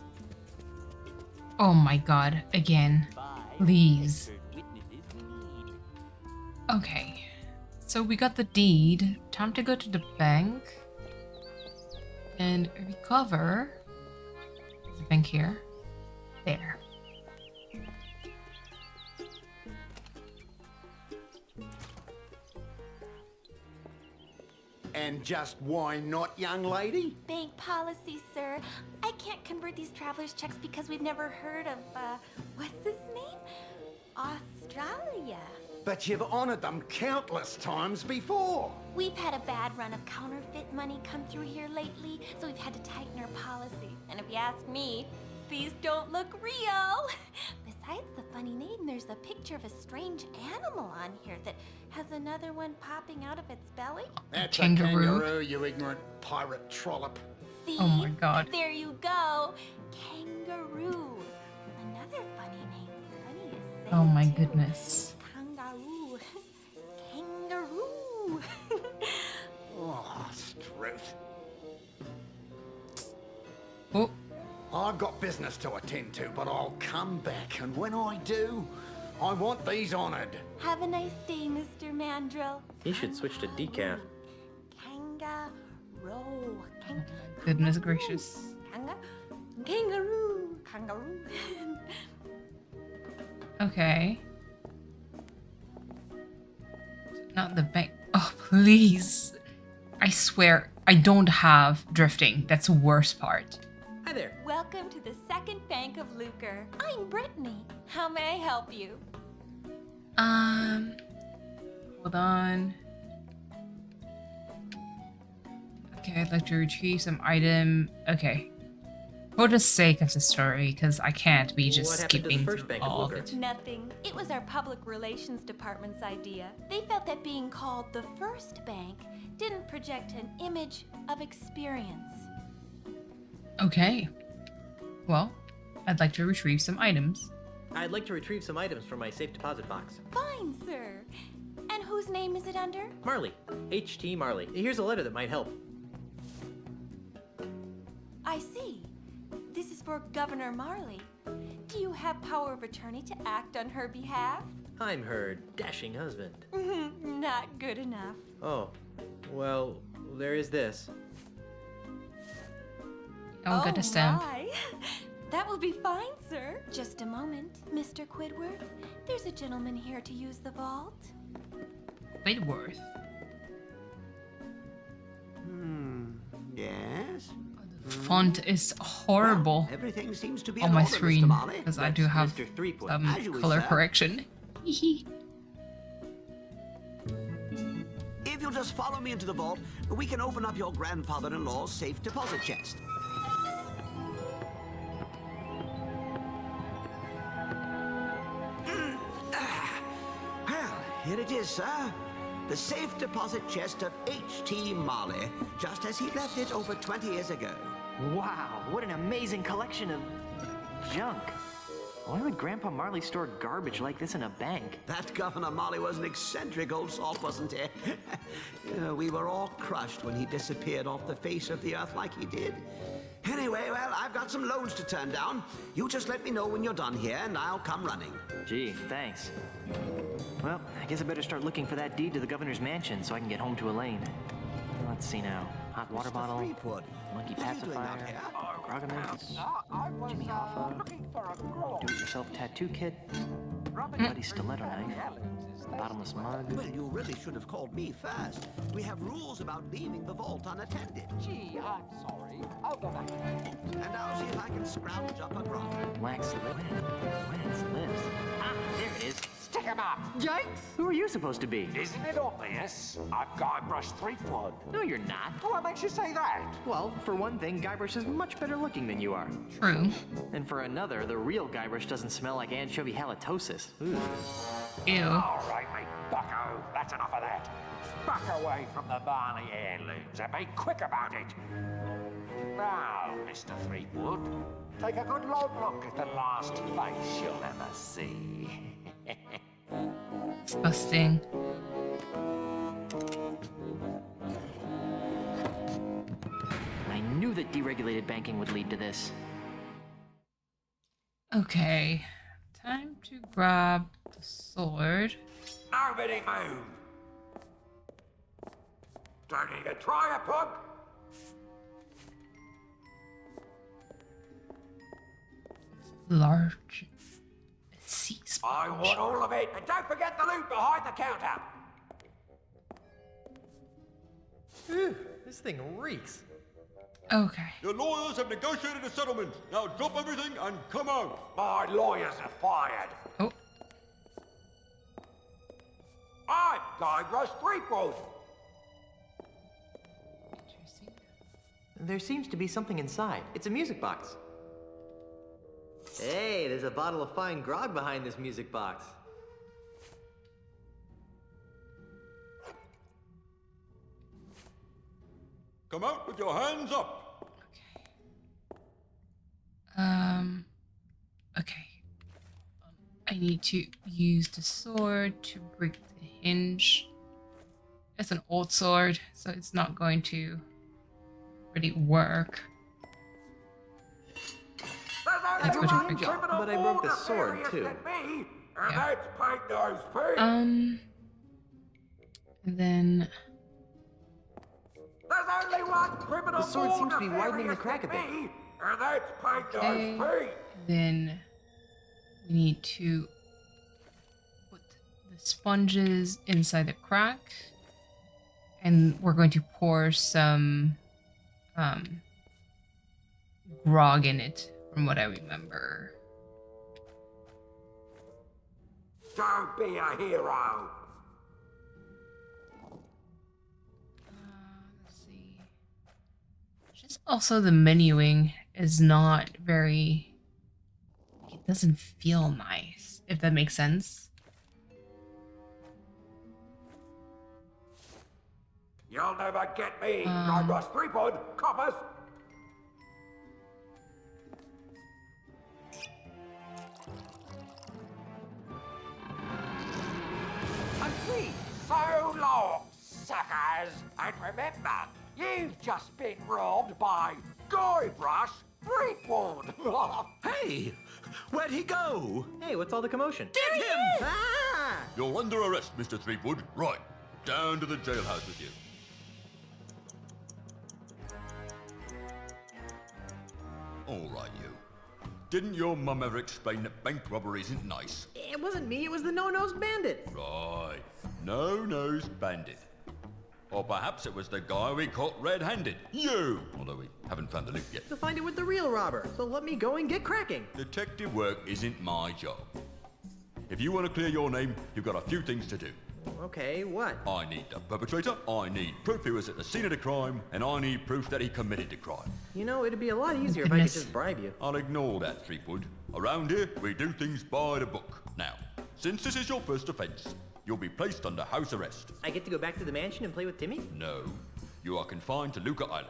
Oh my god, again. Please. Okay. So we got the deed. Time to go to the bank and recover. There's a bank here. There. And just why not, young lady? Bank policy, sir. I can't convert these traveler's checks because we've never heard of, what's his name? Australia. But you've honored them countless times before. We've had a bad run of counterfeit money come through here lately, so we've had to tighten our policy. And if you ask me, these don't look real. Besides the funny name, there's a picture of a strange animal on here that has another one popping out of its belly. That's Kangaroo. a kangaroo, you ignorant pirate trollop. See? Oh my god. There you go. Kangaroo. Another funny name. Funny is say Oh my too. goodness. Kangaroo. Kangaroo. Oh, Struth. Oh. I've got business to attend to, but I'll come back, and when I do, I want these honored. Have a nice day, Mr. Mandrill. He should switch to decaf. Kangaroo. Goodness gracious. Kangaroo. Kangaroo. Okay. Not the bank. Oh, please. I swear, I don't have drifting. That's the worst part. Hi there. Welcome to the second bank of Lucre. I'm Brittany. How may I help you? Hold on. Okay, I'd like to retrieve some item. Okay. For the sake of the story, because I can't be just skipping through all of it. Nothing. It was our public relations department's idea. They felt that being called the first bank didn't project an image of experience. Okay. Well, I'd like to retrieve some items. I'd like to retrieve some items from my safe deposit box. Fine, sir. And whose name is it under? Marley. H.T. Marley. Here's a letter that might help. I see. This is for Governor Marley. Do you have power of attorney to act on her behalf? I'm her dashing husband. Not good enough. Oh, well, there is this. I'll get a stamp. My. That will be fine, sir. Just a moment, Mr. Quidworth. There's a gentleman here to use the vault. Quidworth. Yes? Font is horrible Everything seems to be on in my order, Mr. screen Marley. because I do have Mr. Threepwood. some As you wish, color sir. correction. If you'll just follow me into the vault, we can open up your grandfather-in-law's safe deposit chest. Well, here it is, sir. The safe deposit chest of H.T. Marley, just as he left it over 20 years ago. Wow, what an amazing collection of junk. Why would Grandpa Marley store garbage like this in a bank? That Governor Marley was an eccentric old salt, wasn't he? We were all crushed when he disappeared off the face of the earth like he did. Anyway, well, I've got some loans to turn down. You just let me know when you're done here, and I'll come running. Gee, thanks. Well, I guess I better start looking for that deed to the governor's mansion so I can get home to Elaine. Let's see now. Hot water bottle, monkey pacifier, Grogamates, Jimmy Hoffa, do-it-yourself tattoo kit, bloody stiletto knife, bottomless mug. Well, you really should have called me first. We have rules about leaving the vault unattended. Gee, I'm sorry. I'll go back. And I'll see if I can scrounge up a grog. Wax lips. Ah, there it is. Stick him up. Yikes! Who are you supposed to be? Isn't it obvious? I'm Guybrush Threepwood. No, you're not. What makes you say that? Well, for one thing, Guybrush is much better looking than you are. True. And for another, the real Guybrush doesn't smell like anchovy halitosis. Ooh. Ew. All right, mate, bucko. That's enough of that. Back away from the Barney heirlooms and be quick about it. Now, Mr. Threepwood, take a good long look at the last face you'll ever see. Disgusting. I knew that deregulated banking would lead to this. Okay. Time to grab the sword. Nobody move. Don't even try it, pug. Large sea I want all of it, and don't forget the loot behind the counter. Phew, this thing reeks. Okay. Your lawyers have negotiated a settlement. Now drop everything and come out. My lawyers are fired. Oh. I'm Guybrush Threepwood. There seems to be something inside. It's a music box. Hey, there's a bottle of fine grog behind this music box. Come out with your hands up. Okay. I need to use the sword to break the hinge. It's an old sword, so it's not going to really work. Let's go to the job. But I broke the sword too. Yeah. And then there's only one criminal. The sword seems to be widening the crack a bit. And that's okay. Then we need to put the sponges inside the crack, and we're going to pour some grog in it, from what I remember. Don't be a hero. Let's see. Just also the menuing is not very. It doesn't feel nice, if that makes sense. You'll never get me, Guybrush Threepwood, coppers. So long, suckers. And remember, you've just been robbed by Guybrush Threepwood. Hey, where'd he go? Hey, what's all the commotion? Get him! Ah! You're under arrest, Mr. Threepwood. Right, down to the jailhouse with you. All right, you. Didn't your mum ever explain that bank robbery isn't nice? It wasn't me, it was the no-nosed bandit. Right. No-nosed bandit. Or perhaps it was the guy we caught red-handed. You! Although we haven't found the loot yet. You'll find it with the real robber, so let me go and get cracking. Detective work isn't my job. If you want to clear your name, you've got a few things to do. Okay, what? I need the perpetrator, I need proof he was at the scene of the crime, and I need proof that he committed the crime. You know, it'd be a lot easier if I could just bribe you. I'll ignore that, Threepwood. Around here, we do things by the book. Now, since this is your first offense, you'll be placed under house arrest. I get to go back to the mansion and play with Timmy? No, you are confined to Luca Island.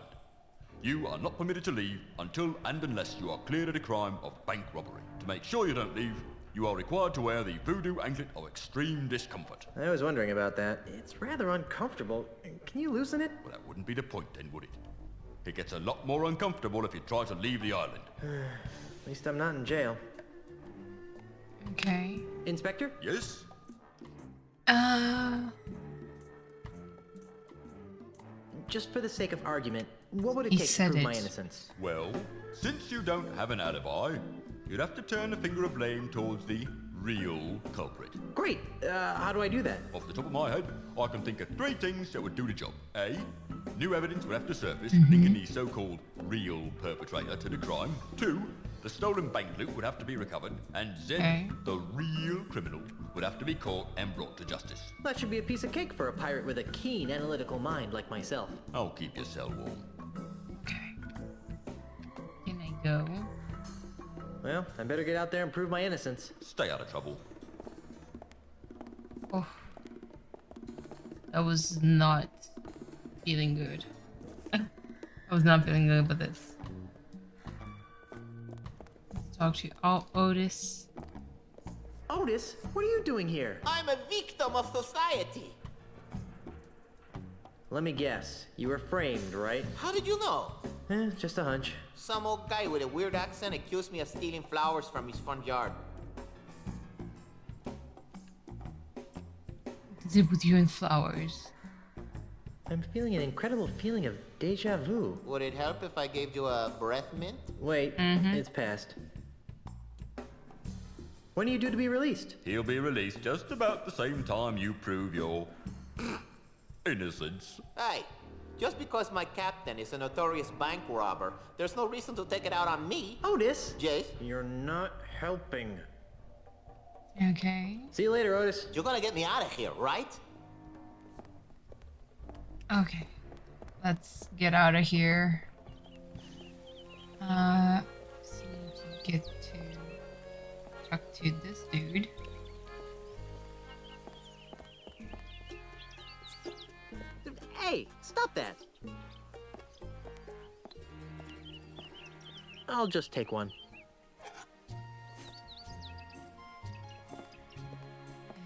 You are not permitted to leave until and unless you are cleared of the crime of bank robbery. To make sure you don't leave, you are required to wear the voodoo anklet of extreme discomfort. I was wondering about that. It's rather uncomfortable. Can you loosen it? Well, that wouldn't be the point then, would it? It gets a lot more uncomfortable if you try to leave the island. At least I'm not in jail. Okay. Inspector? Yes? Just for the sake of argument, what would it He take to said prove it. my innocence? Well, since you don't have an alibi, you'd have to turn the finger of blame towards the real culprit. Great! How do I do that? Off the top of my head, I can think of 3 things that would do the job. A, new evidence would have to surface linking the so-called real perpetrator to the crime. 2, the stolen bank loot would have to be recovered. And Z, the real criminal would have to be caught and brought to justice. That should be a piece of cake for a pirate with a keen analytical mind like myself. I'll keep your cell warm. Can I go? Well, I better get out there and prove my innocence. Stay out of trouble. Oh. That was not feeling good. I was not feeling good about this. Let's talk to Otis. Otis, what are you doing here? I'm a victim of society. Let me guess. You were framed, right? How did you know? Just a hunch. Some old guy with a weird accent accused me of stealing flowers from his front yard. Is it with you and flowers? I'm feeling an incredible feeling of deja vu. Would it help if I gave you a breath mint? Wait, it's past. When are you due to be released? He'll be released just about the same time you prove your innocence. Hey, just because my captain is a notorious bank robber, there's no reason to take it out on me. Otis? Jace? You're not helping. Okay. See you later, Otis. You're gonna get me out of here, right? Okay. Let's get out of here. See to get to talk to this dude. Hey, stop that. I'll just take one.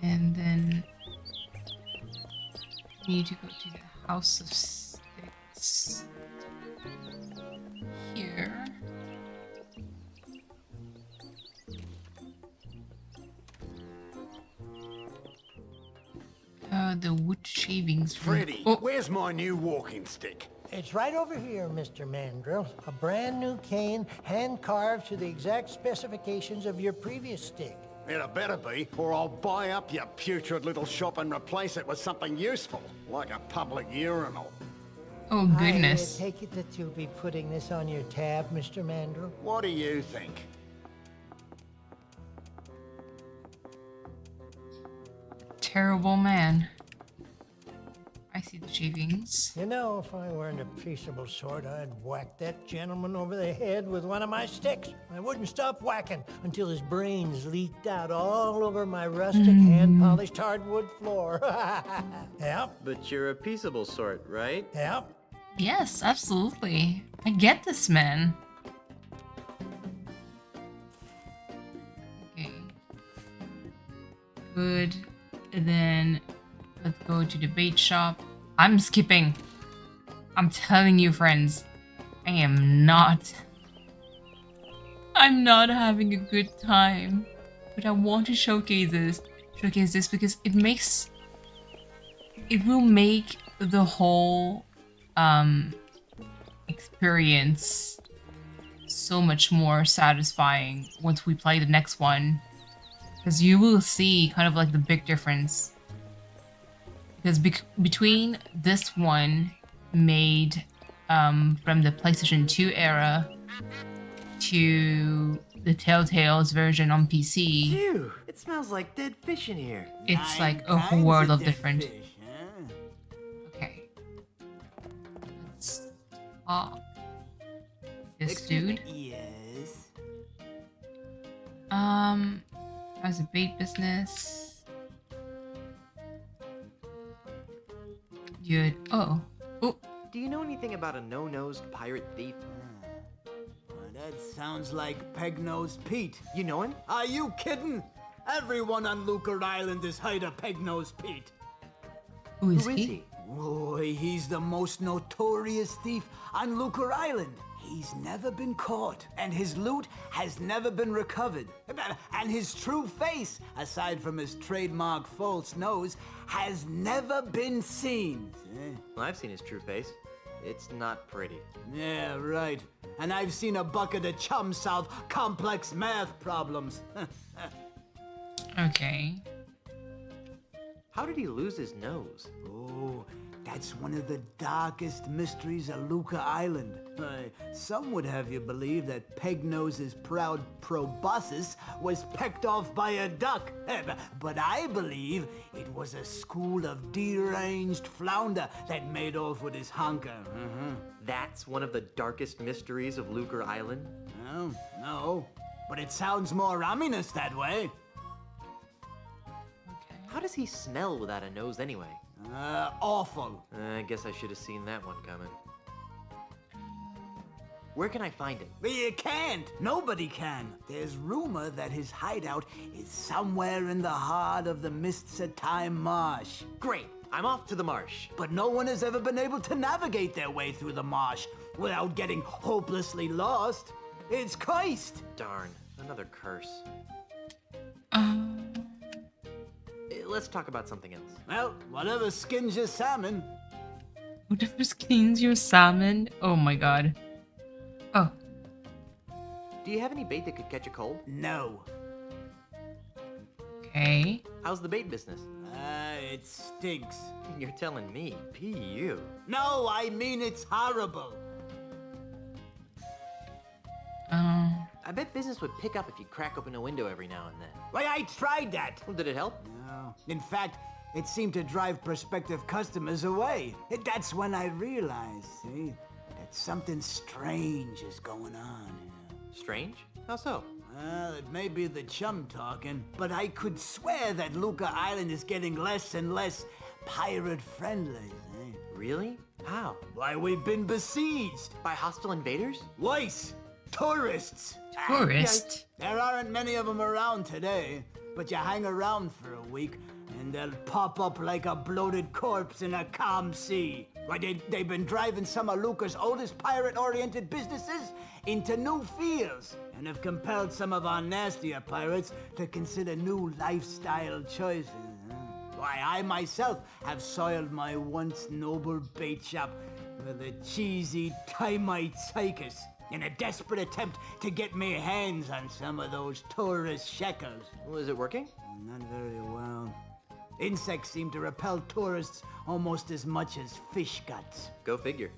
And then need to go to the House of Sticks here. The wood shavings. Freddy, where's my new walking stick? It's right over here, Mr. Mandrill. A brand new cane, hand-carved to the exact specifications of your previous stick. It better be, or I'll buy up your putrid little shop and replace it with something useful, like a public urinal. Oh, goodness. I take it that you'll be putting this on your tab, Mr. Mandrill? What do you think? Terrible man. I see the shavings. You know, if I weren't a peaceable sort, I'd whack that gentleman over the head with one of my sticks. I wouldn't stop whacking until his brains leaked out all over my rustic, hand-polished hardwood floor. Yep. But you're a peaceable sort, right? Yep. Yes, absolutely. I get this, man. Okay. Good. And then let's go to the bait shop. I'm skipping. I'm telling you, friends. I'm not having a good time. But I want to showcase this because it will make the whole experience so much more satisfying once we play the next one. Because you will see kind of like the big difference. Because between this one made from the PlayStation 2 era to the Telltale's version on PC, Ew, it smells like dead fish in here. it's like a whole world of different. Okay. Let's talk. This dude. Yes. Has a bait business. Dude. Oh. Do you know anything about a no-nosed pirate thief? Well, that sounds like Peg-Nosed Pete. You know him? Are you kidding? Everyone on Lucre Island is hired a Peg-Nosed Pete. Who is he? Boy, he's the most notorious thief on Lucre Island. He's never been caught, and his loot has never been recovered. And his true face, aside from his trademark false nose, has never been seen. Well, I've seen his true face. It's not pretty. Yeah, right. And I've seen a bucket of chum solve complex math problems. Okay. How did he lose his nose? Oh, that's one of the darkest mysteries of Lucre Island. Some would have you believe that Peg-Nose's proud proboscis was pecked off by a duck. But I believe it was a school of deranged flounder that made off with his honker. That's one of the darkest mysteries of Lucre Island? Oh, no. But it sounds more ominous that way. How does he smell without a nose anyway? Awful. I guess I should have seen that one coming. Where can I find him? You can't. Nobody can. There's rumor that his hideout is somewhere in the heart of the Mists of Time marsh. Great. I'm off to the marsh. But no one has ever been able to navigate their way through the marsh without getting hopelessly lost. It's cursed. Darn. Another curse. Let's talk about something else. Well, whatever skins your salmon. Whatever skins your salmon? Oh my god. Oh. Do you have any bait that could catch a cold? No. Okay. How's the bait business? It stinks. You're telling me. P.U. No, I mean it's horrible. I bet business would pick up if you crack open a window every now and then. Why, I tried that. Well, did it help? No. In fact, it seemed to drive prospective customers away. That's when I realized, see, that something strange is going on. Strange? How so? Well, it may be the chum talking, but I could swear that Luca Island is getting less and less pirate-friendly. Really? How? Why, we've been besieged. By hostile invaders? Weiss, tourists. Tourists? There aren't many of them around today, but you hang around for a week, and they'll pop up like a bloated corpse in a calm sea. Why, they've been driving some of Luca's oldest pirate-oriented businesses into new fields, and have compelled some of our nastier pirates to consider new lifestyle choices. Why, I myself have soiled my once noble bait shop with a cheesy Timite circus in a desperate attempt to get me hands on some of those tourist shekels. Was it working? Not very well. Insects seem to repel tourists almost as much as fish guts. Go figure.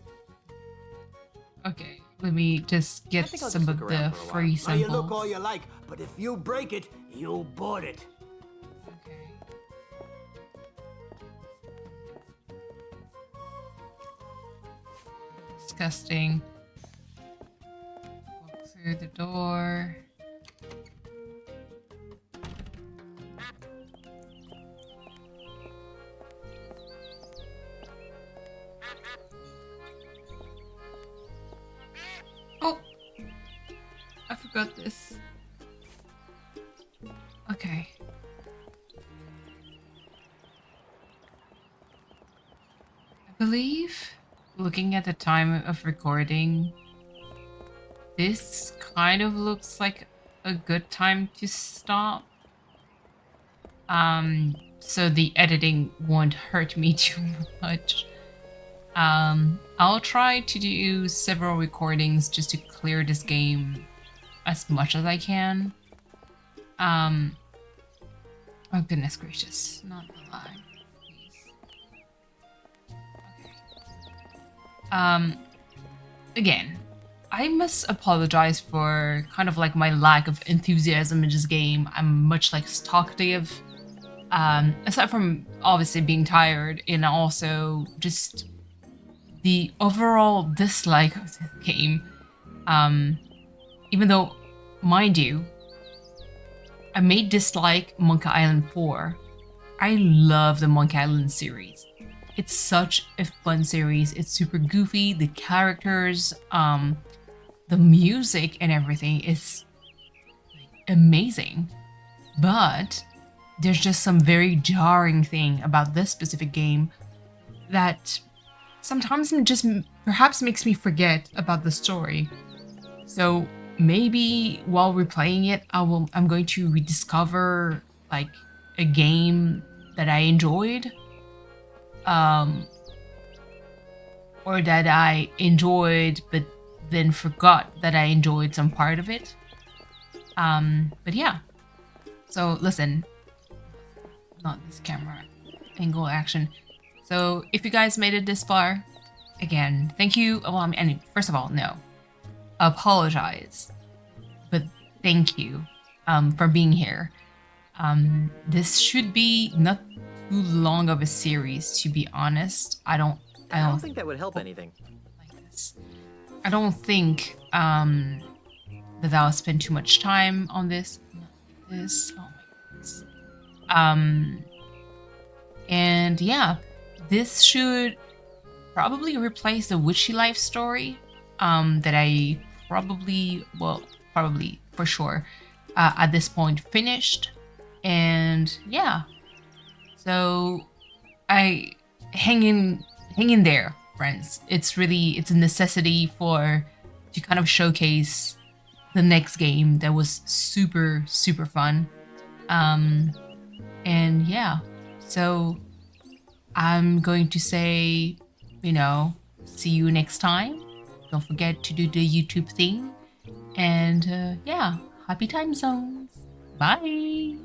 Okay, let me just get some of the free Now, you look samples. all you like, but if you break it, you bought it. Disgusting. Walk through the door. Oh! I forgot this. Okay. I believe, looking at the time of recording, this kind of looks like a good time to stop. So the editing won't hurt me too much. I'll try to do several recordings just to clear this game as much as I can. Oh goodness gracious, not the lag, please. Okay. Again, I must apologize for kind of like my lack of enthusiasm in this game. I'm much like talkative. Aside from obviously being tired, and also just the overall dislike of the game. Even though, mind you, I may dislike Monkey Island 4, I love the Monkey Island series. It's such a fun series. It's super goofy. The characters, the music and everything is amazing. But there's just some very jarring thing about this specific game that sometimes just perhaps makes me forget about the story. So maybe while replaying it, I'm going to rediscover like a game that I enjoyed, or that I enjoyed but then forgot that I enjoyed some part of it. But yeah. So listen, not this camera angle action. So if you guys made it this far, again, thank you. Well, I mean, first of all, no. Apologize. But thank you for being here. This should be not too long of a series, to be honest. I don't think that would help anything. Like this. I don't think that I'll spend too much time on this. Not this. Oh my goodness. And yeah, this should probably replace the Witchy Life story that I probably for sure at this point finished. And yeah, so I hang in there, friends. It's a necessity to kind of showcase the next game that was super fun. And yeah, so I'm going to say, see you next time. Don't forget to do the YouTube thing. And yeah, happy time zones. Bye.